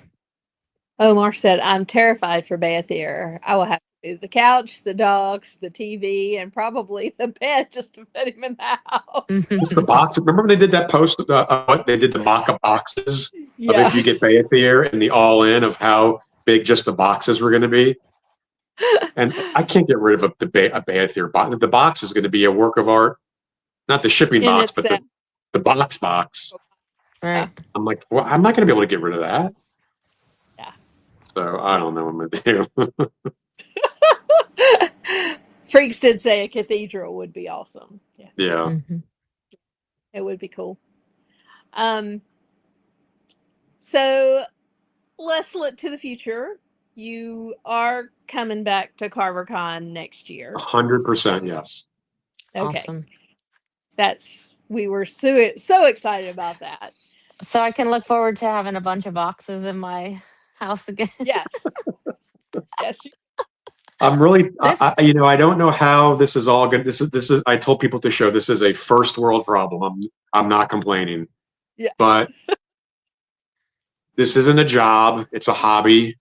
Omar said, I'm terrified for Beathir. I will have to move the couch, the dogs, the TV, and probably the bed just to put him in the house. Just the box. Remember when they did that post? They did the mock-up boxes of Yeah. if you get Beathir and the all-in of how big just the boxes were going to be. And I can't get rid of a Beathir box. The box is going to be a work of art, not the shipping In box, but itself. the box. Right. I'm like, well, I'm not going to be able to get rid of that. Yeah. So I don't know what I'm going to do. Freaks did say a cathedral would be awesome. Yeah. Yeah. It would be cool. So let's look to the future. You are coming back to CarverCon next year. 100% yes. Okay. Awesome. We were so excited about that. So I can look forward to having a bunch of boxes in my house again. Yes. Yes. I'm really, I don't know how this is all good. This is. I told people to show this is a first world problem. I'm not complaining. Yeah. But this isn't a job. It's a hobby.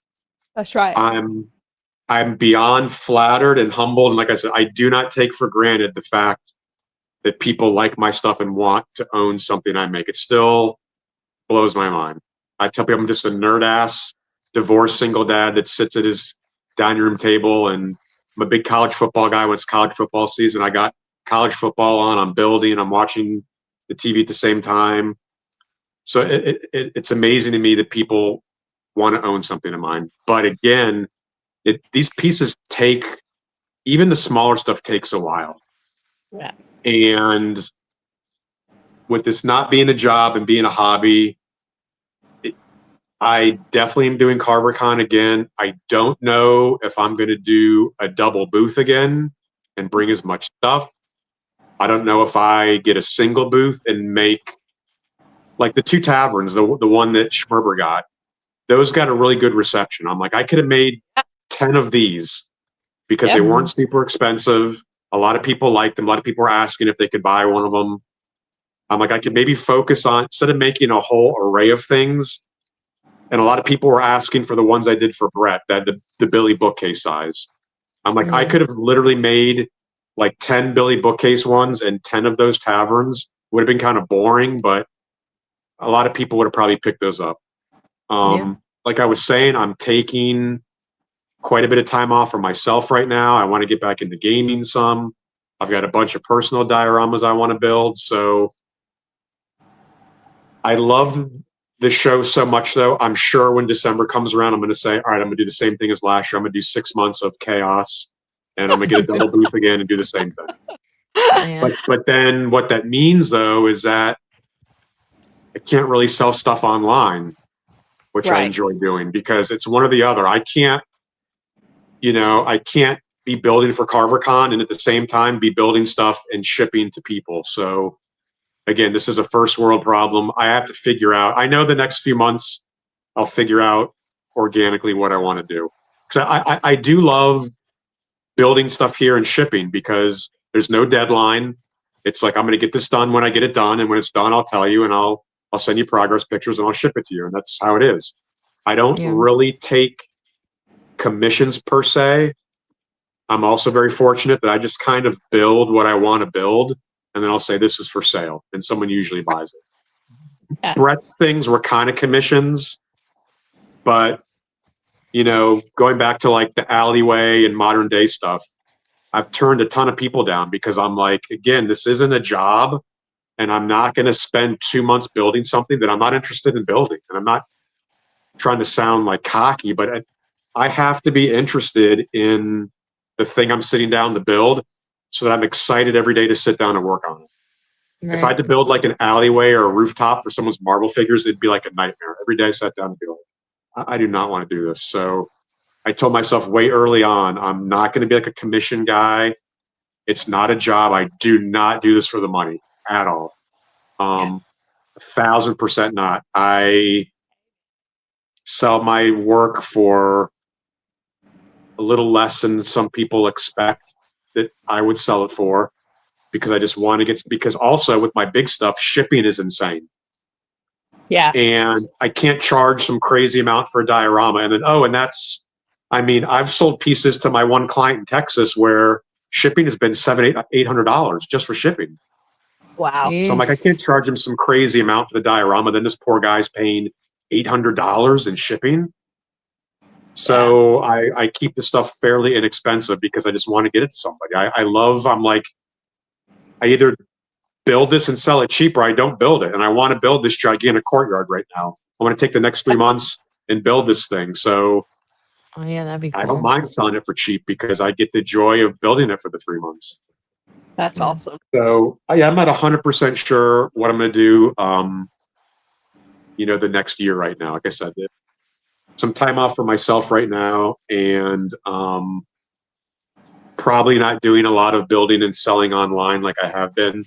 That's right. I'm beyond flattered and humbled. And like I said, I do not take for granted the fact that people like my stuff and want to own something I make. It still blows my mind. I tell people I'm just a nerd ass divorced single dad that sits at his dining room table, and I'm a big college football guy. When it's college football season, I got college football on. I'm building. I'm watching the TV at the same time. So it's amazing to me that people want to own something of mine. But again, these pieces take, even the smaller stuff takes a while. Yeah. And with this not being a job and being a hobby, I definitely am doing CarverCon again. I don't know if I'm going to do a double booth again and bring as much stuff. I don't know if I get a single booth and make, like the two taverns, the one that Schmerber got, those got a really good reception. I'm like, I could have made 10 of these because they weren't super expensive. A lot of people liked them. A lot of people were asking if they could buy one of them. I'm like, I could maybe focus on, instead of making a whole array of things, and a lot of people were asking for the ones I did for Brett, that the Billy bookcase size. I'm like, I could have literally made like 10 Billy bookcase ones, and 10 of those taverns would have been kind of boring, but a lot of people would have probably picked those up. Like I was saying, I'm taking quite a bit of time off for myself right now. I want to get back into gaming some. I've got a bunch of personal dioramas I want to build. So I love the show so much, though. I'm sure when December comes around, I'm going to say, all right, I'm going to do the same thing as last year. I'm going to do 6 months of chaos, and I'm going to get a double booth again and do the same thing. Yeah. But then what that means, though, is that I can't really sell stuff online, which I enjoy doing, because it's one or the other. I can't be building for CarverCon and at the same time be building stuff and shipping to people. So again, this is a first world problem. I have to figure out, I know the next few months I'll figure out organically what I want to do. Because I do love building stuff here and shipping because there's no deadline. It's like I'm going to get this done when I get it done, and when it's done, I'll tell you, and I'll send you progress pictures, and I'll ship it to you, and that's how it is. I don't Yeah. really take commissions per se. I'm also very fortunate that I just kind of build what I want to build, and then I'll say this is for sale, and someone usually buys it. Yeah. Brett's things were kind of commissions, but going back to like the alleyway and modern day stuff, I've turned a ton of people down because I'm like, again, this isn't a job, and I'm not going to spend 2 months building something that I'm not interested in building. And I'm not trying to sound like cocky, but I have to be interested in the thing I'm sitting down to build so that I'm excited every day to sit down and work on it. If I had to build like an alleyway or a rooftop for someone's marble figures, it'd be like a nightmare. Every day I sat down and be like, I do not want to do this. So I told myself way early on, I'm not going to be like a commission guy. It's not a job. I do not do this for the money at all. 1,000% not. I sell my work for a little less than some people expect that I would sell it for because I just want to because also with my big stuff, shipping is insane. Yeah. And I can't charge some crazy amount for a diorama. And then, I've sold pieces to my one client in Texas where shipping has been $700-800 just for shipping. Wow. So I'm like, I can't charge him some crazy amount for the diorama. Then this poor guy's paying $800 in shipping. So I keep the stuff fairly inexpensive because I just want to get it to somebody. I'm like, I either build this and sell it cheap or I don't build it. And I want to build this gigantic courtyard right now. I want to take the next 3 months and build this thing. So that'd be cool. I don't mind selling it for cheap because I get the joy of building it for the 3 months. That's awesome. So I'm not 100% sure what I'm going to do, the next year right now. Like I said, some time off for myself right now, and probably not doing a lot of building and selling online like I have been.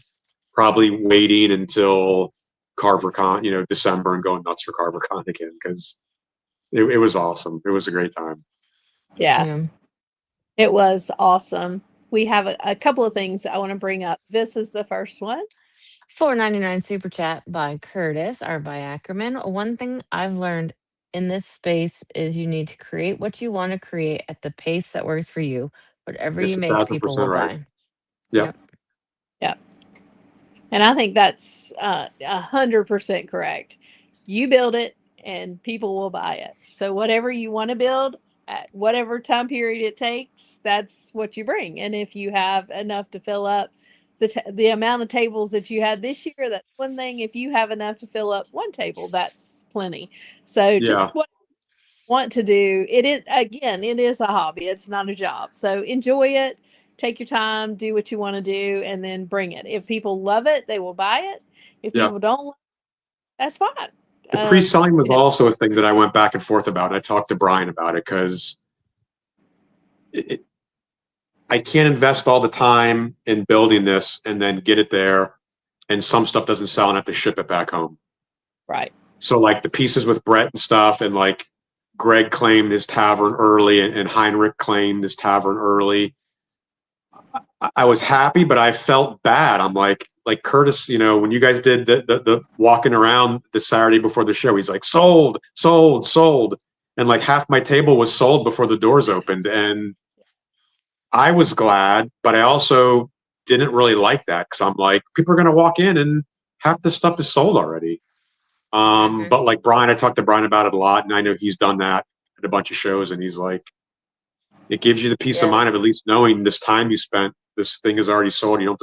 Probably waiting until CarverCon, December, and going nuts for CarverCon again because it was awesome. It was a great time. Yeah. It was awesome. We have a couple of things I want to bring up. This is the first one. $4.99 super chat by Curtis or by Ackerman. One thing I've learned in this space is you need to create what you want to create at the pace that works for you. Whatever It's you make, people 1,000% will right. buy. Yep. And I think that's 100% correct. You build it and people will buy it. So whatever you want to build at whatever time period it takes, that's what you bring. And if you have enough to fill up the amount of tables that you had this year, that's one thing. If you have enough to fill up one table, that's plenty. So just what you want to do, it is a hobby. It's not a job. So enjoy it. Take your time, do what you want to do, and then bring it. If people love it, they will buy it. If people don't, that's fine. The pre-selling was also a thing that I went back and forth about. And I talked to Brian about it because I can't invest all the time in building this and then get it there, and some stuff doesn't sell and I have to ship it back home. Right. So like the pieces with Brett and stuff, and like Greg claimed his tavern early, and Heinrich claimed his tavern early. I was happy, but I felt bad. I'm like Curtis, when you guys did the walking around the Saturday before the show, he's like, sold. And like half my table was sold before the doors opened. And I was glad, but I also didn't really like that because I'm like, people are going to walk in and half the stuff is sold already. But like Brian, I talked to Brian about it a lot, and I know he's done that at a bunch of shows, and he's like, it gives you the peace of mind of at least knowing this time you spent, this thing is already sold. You don't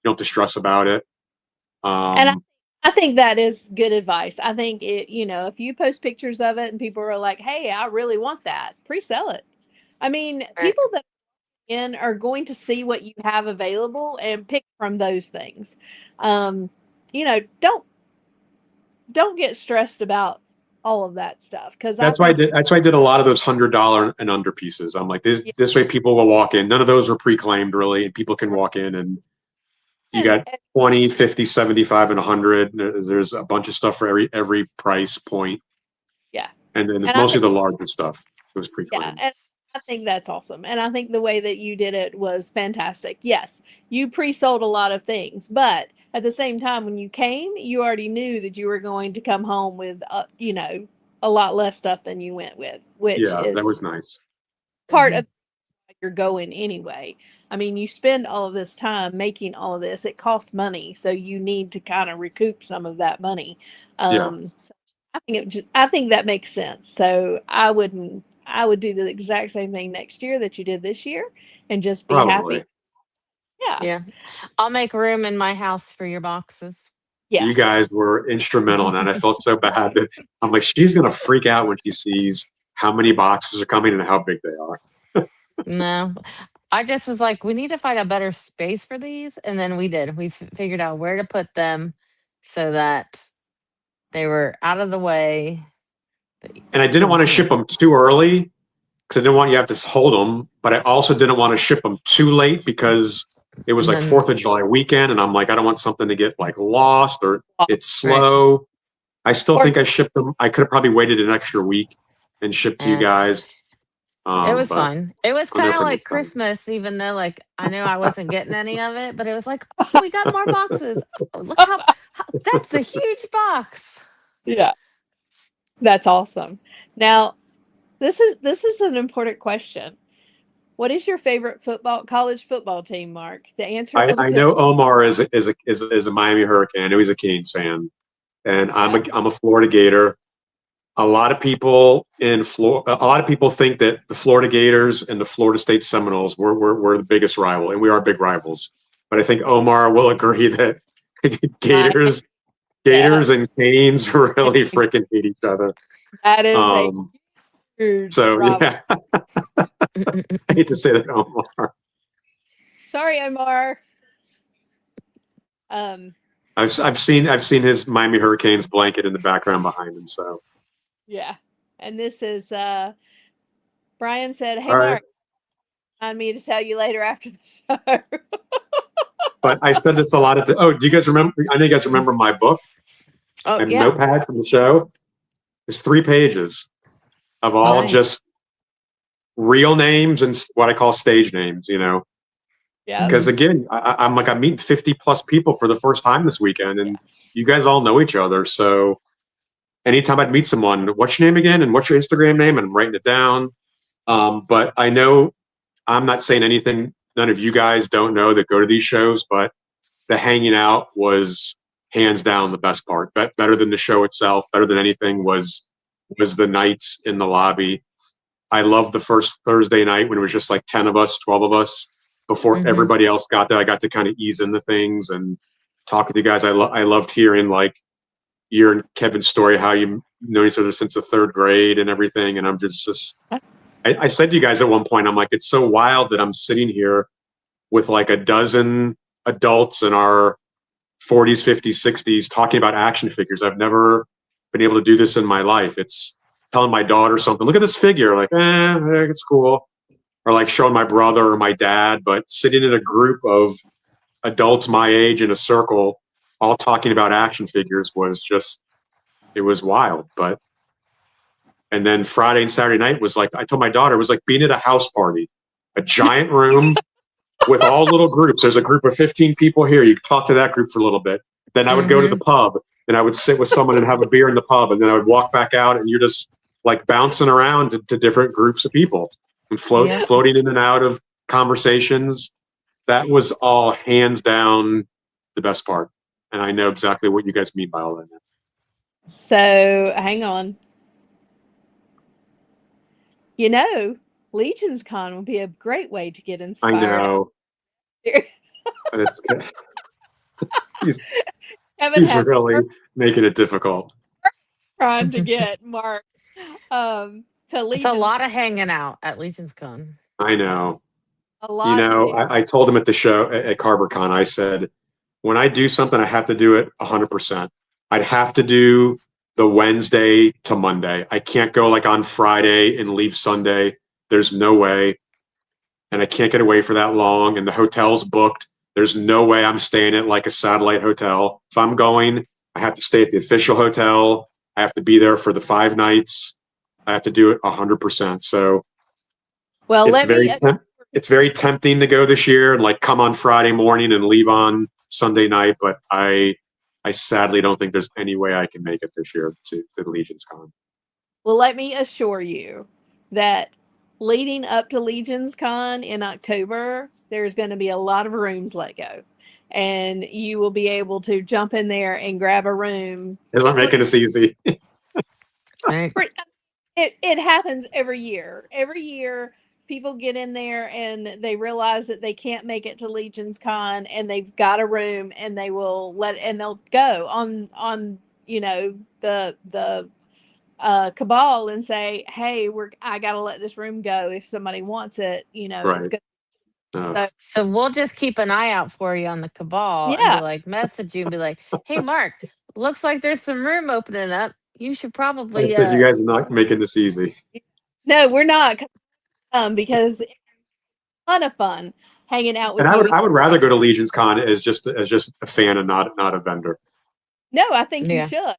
have to stress about it. And I think that is good advice. I think if you post pictures of it and people are like, hey, I really want that, pre-sell it. I mean, people that are going to see what you have available and pick from those things. Don't get stressed about all of that stuff, because that's why I did a lot of those $100 and under pieces. I'm like, this way people will walk in. None of those were pre-claimed really, and people can walk in, and you got 20, 50, 75, and 100. There's a bunch of stuff for every price point. Yeah. And then it's And I mostly think, the larger stuff. It was yeah, pre-planned. and I think that's awesome. And I think the way that you did it was fantastic. Yes, you pre-sold a lot of things, but at the same time, when you came, you already knew that you were going to come home with, a lot less stuff than you went with, which Yeah, that was is nice. part Mhm. of you're going anyway. I mean, you spend all of this time making all of this. It costs money, so you need to kind of recoup some of that money. Yeah, So I think that makes sense. So I would do the exact same thing next year that you did this year, and just be happy. probably. Yeah. Yeah. I'll make room in my house for your boxes. You Yes. guys were instrumental in that. I felt so bad that I'm like, she's gonna freak out when she sees how many boxes are coming and how big they are. No, I just was like, we need to find a better space for these. And then we did. We figured out where to put them so that they were out of the way. But And I didn't want to ship them too early because I didn't want you to have to hold them, but I also didn't want to ship them too late because it was and like then, 4th of July weekend, and I'm like, I don't want something to get like lost or it's right. slow. I still Or think I shipped them. I could have probably waited an extra week and shipped to you Eh, guys, it was but fun. It was I'll kind never of forget like next time. Christmas, even though like I knew I wasn't getting any of it, but it was like, oh, we got more boxes. Oh, look how that's a huge box. yeah, that's awesome. Now, this is an important question. What is your favorite college football team, Mark? The answer on the I pit. know Omar is a Miami Hurricane. I know he's a Canes fan, and Yeah. I'm a Florida Gator. A lot of people in Florida, a lot of people think that the Florida Gators and the Florida State Seminoles were the biggest rival, and we are big rivals. But I think Omar will agree that My Gators, yeah, Gators and Canes really freaking hate each other. that is a Um, huge so rival. yeah, I hate to say that, Omar. Sorry, Omar. Um, I've seen his Miami Hurricanes blanket in the background behind him. So yeah. And this is Brian said, "Hey, all right. Mark, remind me to tell you later after the show." But I said this a lot of. Oh, do you guys remember? I know you guys remember my book, Oh my yeah, notepad from the show. It's 3 pages of all nice. just real names and what I call stage names. You know, Yeah. because again, I'm like I'm meeting 50 plus people for the first time this weekend, Yeah. and you guys all know each other. So anytime I'd meet someone, what's your name again, and what's your Instagram name, and I'm writing it down. But I know I'm not saying anything none of you guys don't know that go to these shows, but the hanging out was hands down the best part. Better than the show itself, better than anything was the nights in the lobby. I loved the first Thursday night when it was just like 10 of us, 12 of us before Hmm. everybody else got there. I got to kind of ease into things and talk with you guys. I loved hearing like your and Kevin's story, how you know each other since the 3rd grade and everything. And I'm just I said to you guys at one point, I'm like, it's so wild that I'm sitting here with like a dozen adults in our 40s, 50s, 60s talking about action figures. I've never been able to do this in my life. It's telling my daughter something, look at this figure, like, it's cool. Or like showing my brother or my dad, but sitting in a group of adults my age in a circle, all talking about action figures was just, it was wild. But, and then Friday and Saturday night was like, I told my daughter, it was like being at a house party, a giant room with all little groups. There's a group of 15 people here. You talk to that group for a little bit. Then I would go to the Hmm. pub and I would sit with someone and have a beer in the pub. And then I would walk back out and you're just like bouncing around to different groups of people and Yep. floating in and out of conversations. That was all hands down the best part. And I know exactly what you guys mean by all that. So hang on. You know, Legions Con would be a great way to get I inspired. know. It's he's, Kevin he's has really making it difficult. trying to get Mark to It's a Legion. lot of hanging out at Legion's Con. I know. A You lot to know, do. I told him at the show at CarverCon, I said, when I do something, I have to do it 100%. I'd have to do the Wednesday to Monday. I can't go like on Friday and leave Sunday. There's no way. And I can't get away for that long. And the hotel's booked. There's no way I'm staying at like a satellite hotel. If I'm going, I have to stay at the official hotel. I have to be there for the 5 nights. I have to do it 100%. So Well, it's let me. it's very tempting to go this year and like come on Friday morning and leave on Sunday night, but I sadly don't think there's any way I can make it this year to the Legion's Con. Well, let me assure you that leading up to Legion's Con in October, there's going to be a lot of rooms let go. And you will be able to jump in there and grab a room. It's not making this easy. Right. It happens every year. Every year, people get in there and they realize that they can't make it to Legion's Con, and they've got a room, and they'll go on the cabal and say, hey, I gotta let this room go if somebody wants it, it's Right. gonna. So we'll just keep an eye out for you on the cabal and be Yeah. like, message you and be like, hey, Mark, looks like there's some room opening up. You should I probably said you guys are not making this easy. No, we're not, because it's a ton of fun hanging out with And you. I would rather go to Legion's Con as just a fan and not a vendor. No, I think you Yeah. should.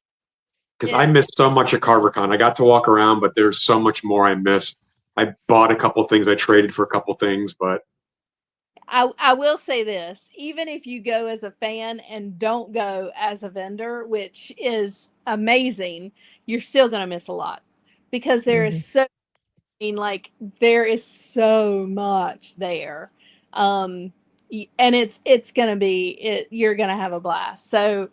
Because I missed so much at CarverCon. I got to walk around, but there's so much more I missed. I bought a couple things. I traded for a couple things, but I will say this, even if you go as a fan and don't go as a vendor, which is amazing, you're still going to miss a lot, because there is so, like, there is so much there. And it's going to be, you're going to have a blast. So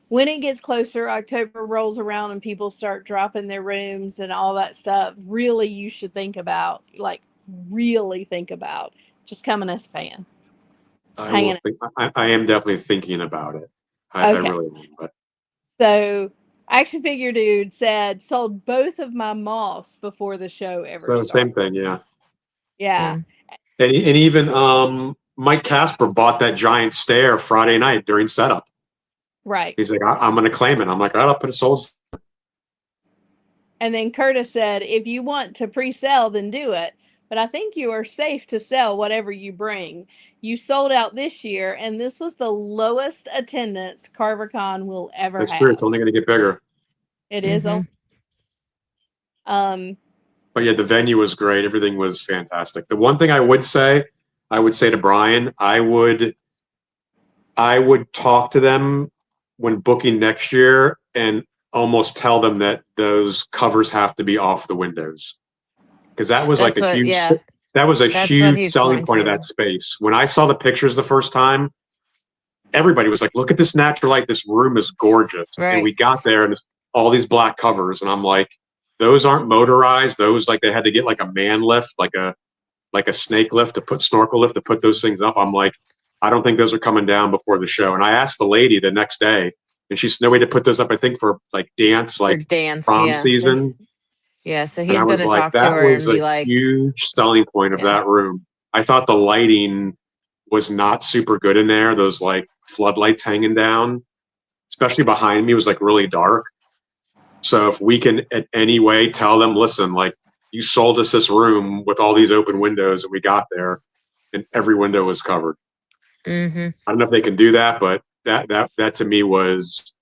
when it gets closer, October rolls around and people start dropping their rooms and all that stuff, really you should really think about just coming as a fan. Just I will. hanging I am definitely thinking about it. out. I Okay. really am. But So Action Figure Dude said, sold both of my moths before the show ever so started. same thing, yeah. Yeah. And even Mike Casper bought that giant stair Friday night during setup. Right. He's like, I'm going to claim it. I'm like, I'll put it sold. And then Curtis said, if you want to pre-sell, then do it. But I think you are safe to sell whatever you bring. You sold out this year, and this was the lowest attendance CarverCon will ever That's have. true. It's only going to get bigger. It is. But yeah, the venue was great. Everything was fantastic. The one thing I would say to Brian, I would talk to them when booking next year and almost tell them that those covers have to be off the windows, because that was That's like a what, huge yeah. that was a That's what huge he's selling point of pointing. that space. When I saw the pictures the first time, everybody was like, "Look at this natural light. This room is gorgeous." And Right. we got there and all these black covers, and I'm like, "Those aren't motorized. Those, like, they had to get like a man lift, like a snake lift to put snorkel lift to put those things up." I'm like, I don't think those are coming down before the show. And I asked the lady the next day, and she said, no way to put those up. I think for like dance, For like dance, prom yeah. season. Yeah, so And he's I going was to like, talk to that her was and a be like, huge selling point of that room. I thought the lighting was not super good in there. Those like floodlights hanging down, especially behind me, was like really dark. So if we can in any way tell them, listen, like, you sold us this room with all these open windows, and we got there and every window was covered. I don't know if they can do that, but that to me was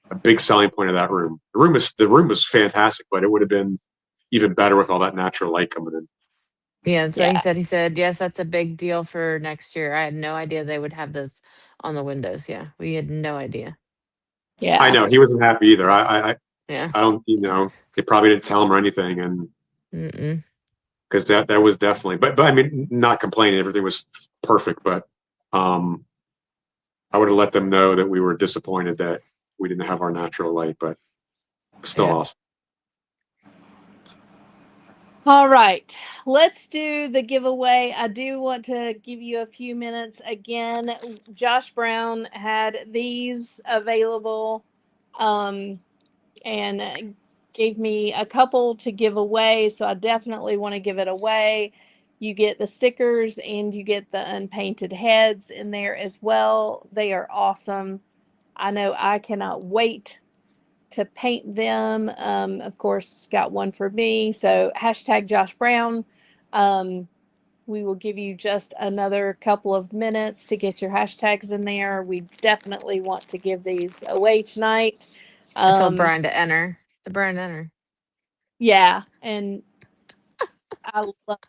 a big selling point of that room. The room was fantastic, but it would have been even better with all that natural light coming in. yeah, that's what Yeah. he said. He said, yes, that's a big deal for next year. I had no idea they would have this on the windows. Yeah, we had no idea. Yeah. I know he wasn't happy either. Yeah. I don't, they probably didn't tell him or anything, and because that was definitely, but I mean, not complaining, everything was perfect, but I would have let them know that we were disappointed that we didn't have our natural light, but still Yeah. awesome. All right, let's do the giveaway. I do want to give you a few minutes again. Josh Brown had these available, and gave me a couple to give away, so I definitely want to give it away. You get the stickers and you get the unpainted heads in there as well. They are awesome. I know I cannot wait to paint them. Of course, got one for me. So hashtag Josh Brown. We will give you just another couple of minutes to get your hashtags in there. We definitely want to give these away tonight. I told Brian to enter. The Brian enter. Yeah, and I love.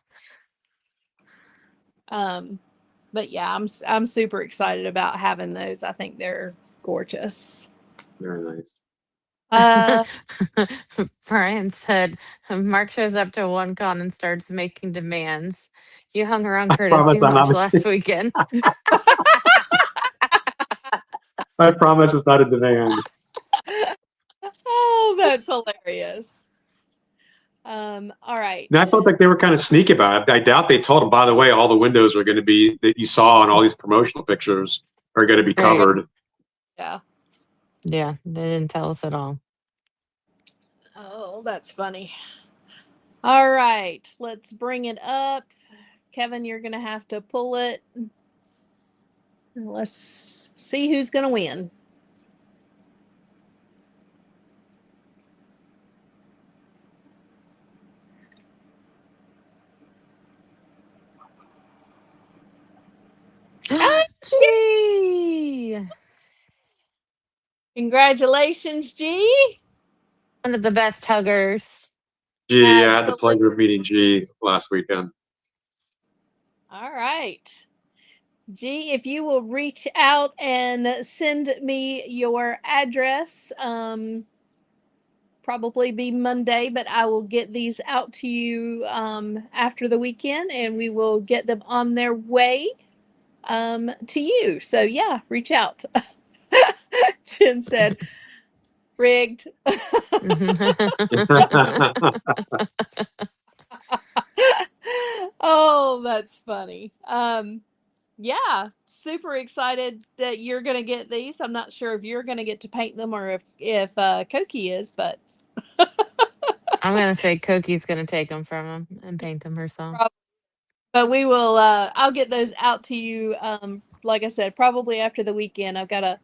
But yeah, I'm super excited about having those. I think they're gorgeous. Very nice. Brian said, Mark shows up to one con and starts making demands. You hung around Curtis Promise too I'm much not. last weekend. I promise it's not a demand. Oh, that's hilarious. All right. And I felt like they were kind of sneaky about it. I doubt they told them, by the way, all the windows are going to be that you saw in all these promotional pictures are going to be Right. covered. Yeah. Yeah, they didn't tell us at all. Oh, that's funny. All right, let's bring it up. Kevin, you're going to have to pull it. Let's see who's going to win. Gee! Congratulations, G. One of the best huggers. Gee, yeah, I had the Absolutely. pleasure of meeting G last weekend. All right. G, if you will reach out and send me your address, probably be Monday, but I will get these out to you after the weekend and we will get them on their way to you. So, yeah, reach out. Jen said, rigged. Oh, that's funny. Yeah, super excited that you're going to get these. I'm not sure if you're going to get to paint them or if Koki is, but I'm going to say Koki's going to take them from him and paint them herself. but we will I'll get those out to you like I said, probably after the weekend. I've got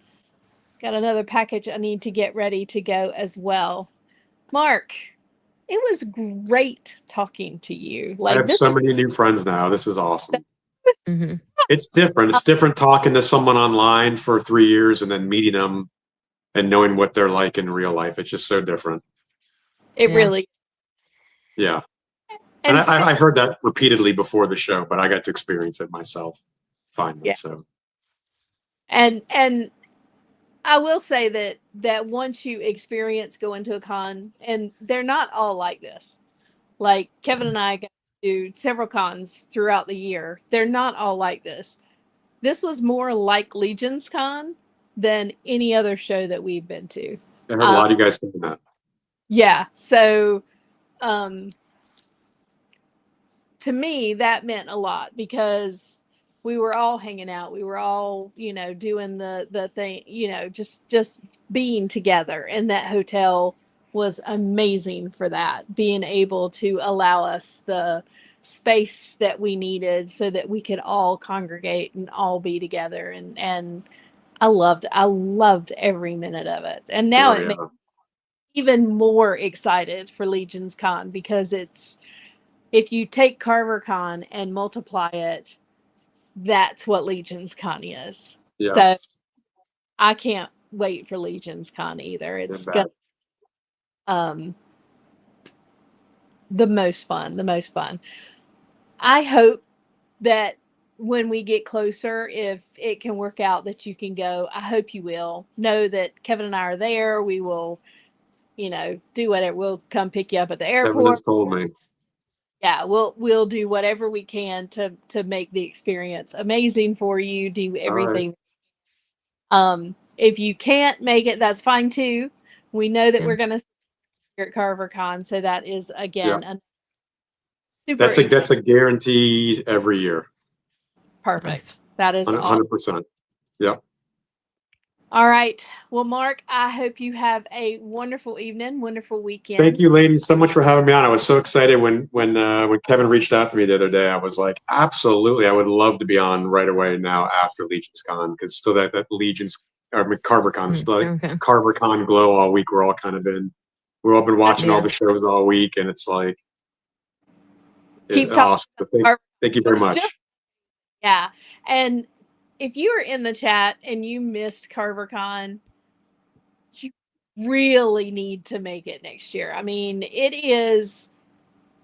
another package I need to get ready to go as well. Mark, it was great talking to you. I Like have this so many new friends now. This is awesome. Mm-hmm. It's different. It's different talking to someone online for 3 years and then meeting them and knowing what they're like in real life. It's just so different. it Yeah. really Yeah. and And I heard that repeatedly before the show, but I got to experience it myself finally. Yeah. So and I will say that once you experience going to a con, and they're not all like this. Like Kevin and I got to do several cons throughout the year. They're not all like this. This was more like Legion's Con than any other show that we've been to. I heard a lot of you guys saying that. Yeah. So to me, that meant a lot because we were all hanging out. We were all, doing the thing, just being together. And that hotel was amazing for that, being able to allow us the space that we needed so that we could all congregate and all be together. And I loved every minute of it. And now it makes me even more excited for Legion's Con because if you take CarverCon and multiply it, that's what Legion's Con is. Yes. So I can't wait for Legion's Con either. It's gonna the most fun. I hope that when we get closer, if it can work out that you can go, I hope you will. Know that Kevin and I are there. We will, do whatever. We'll come pick you up at the airport. Kevin has told me. Yeah, we'll do whatever we can to make the experience amazing for you. Do everything. If you can't make it, that's fine too. We know that we're going to see you at CarverCon, so that is again super. That's a guarantee every year. Perfect. That is 100%. Yep. All right. Well, Mark, I hope you have a wonderful evening, wonderful weekend. Thank you, ladies, so much for having me on. I was so excited when Kevin reached out to me the other day. I was like, absolutely, I would love to be on right away now after Legion's Con because still that Legion's or CarverCon still CarverCon glow all week. We're all been watching all the shows all week, and it's like awesome. Thank you very much. Yeah, and if you are in the chat and you missed CarverCon, you really need to make it next year. I mean, it is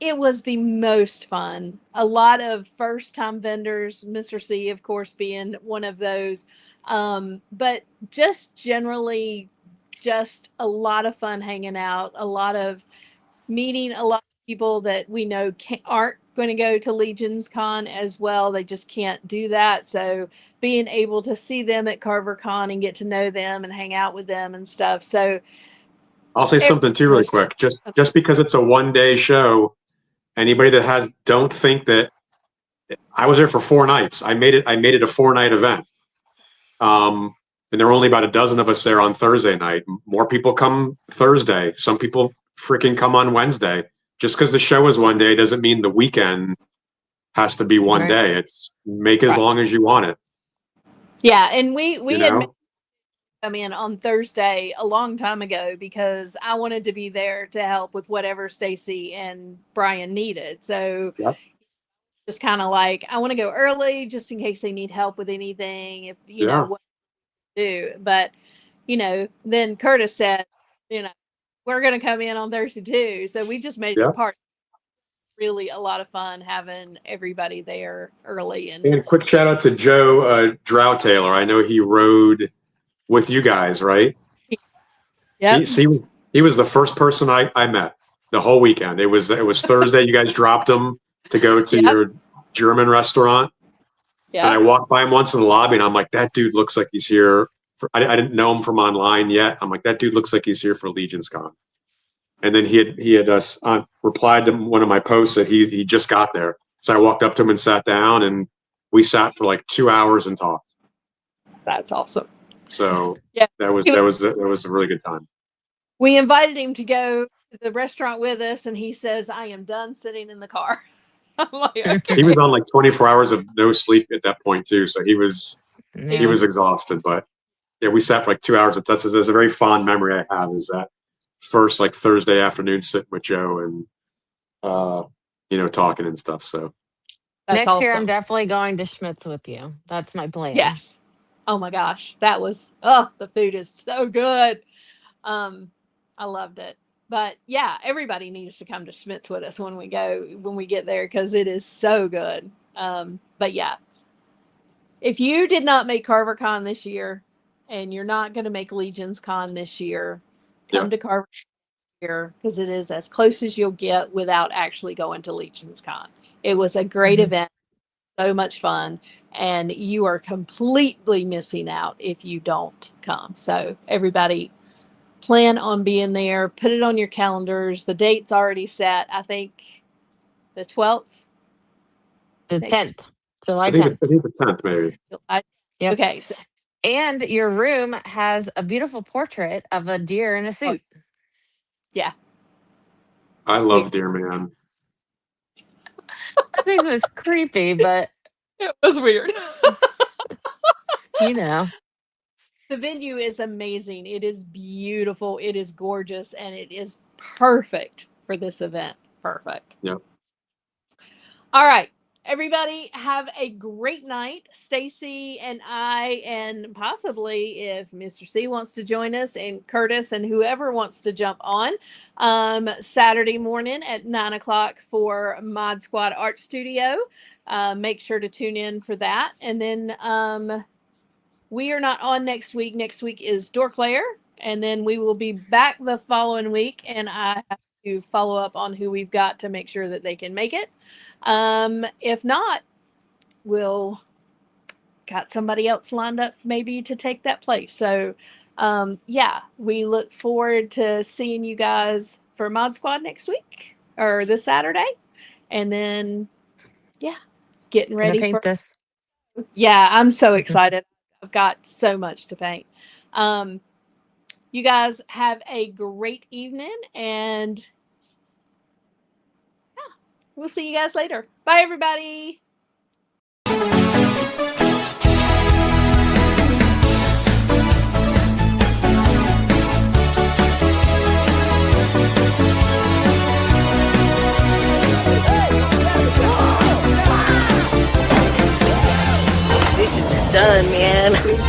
It was the most fun. A lot of first time vendors, Mr. C, of course, being one of those. But just generally, just a lot of fun hanging out, a lot of meeting a lot of people that we know aren't going to go to Legion's Con as well. They just can't do that. So being able to see them at Carver Con and get to know them and hang out with them and stuff. So I'll say something too really quick. Just because it's a 1-day show, anybody that don't think that I was there for 4 nights. I made it a 4-night event. And there were only about a dozen of us there on Thursday night. More people come Thursday. Some people freaking come on Wednesday. Just because the show is 1 day doesn't mean the weekend has to be 1 day. It's make as long as you want it. Yeah, and we had come in on Thursday a long time ago because I wanted to be there to help with whatever Stacy and Brian needed. So just kind of like, I want to go early just in case they need help with anything, if you know what to do. But then Curtis said, we're going to come in on Thursday too. So we just made it a part. Really a lot of fun having everybody there early. And quick shout out to Joe Drow Taylor. I know he rode with you guys, right? Yeah. He was the first person I met the whole weekend. It was Thursday. You guys dropped him to go to your German restaurant. Yeah. And I walked by him once in the lobby, and I'm like, that dude looks like he's here. I didn't know him from online yet. I'm like, that dude looks like he's here for Legion's Con. And then he had replied to one of my posts that he just got there. So I walked up to him and sat down, and we sat for like 2 hours and talked. That's awesome. So that was a really good time. We invited him to go to the restaurant with us, and he says, I am done sitting in the car. I'm like, okay. He was on like 24 hours of no sleep at that point too. So he was exhausted, but yeah, we sat for like 2 hours. That's a very fond memory I have, is that first like Thursday afternoon sitting with Joe and talking and stuff. So next year I'm definitely going to Schmitz with you. That's my plan. Yes. Oh my gosh, that was the food is so good. I loved it. But yeah, everybody needs to come to Schmitz with us when we get there, because it is so good. But yeah, if you did not make CarverCon this year and you're not going to make Legion's Con this year, come to Carver here, because it is as close as you'll get without actually going to Legion's Con. It was a great event, so much fun, and you are completely missing out if you don't come. So everybody, plan on being there. Put it on your calendars. The date's already set. I think the 12th. The 10th. July 10th. I think the 10th, maybe. Yep. Okay. So, and your room has a beautiful portrait of a deer in a suit. Yeah. I love Deer Man. I think it was creepy, but it was weird. The venue is amazing. It is beautiful. It is gorgeous, and it is perfect for this event. Perfect. Yep. All right. Everybody have a great night. Stacy and I, and possibly if Mr. C wants to join us, and Curtis and whoever wants to jump on, Saturday morning at 9:00 for Mod Squad Art Studio. Make sure to tune in for that. And then we are not on next week. Next week is Dorclair, and then we will be back the following week, and I have to follow up on who we've got to make sure that they can make it. If not, we'll got somebody else lined up maybe to take that place. So we look forward to seeing you guys for Mod Squad next week or this Saturday. And then getting ready paint this. Yeah, I'm so excited. I've got so much to paint. You guys have a great evening, and we'll see you guys later. Bye, everybody. This is done, man.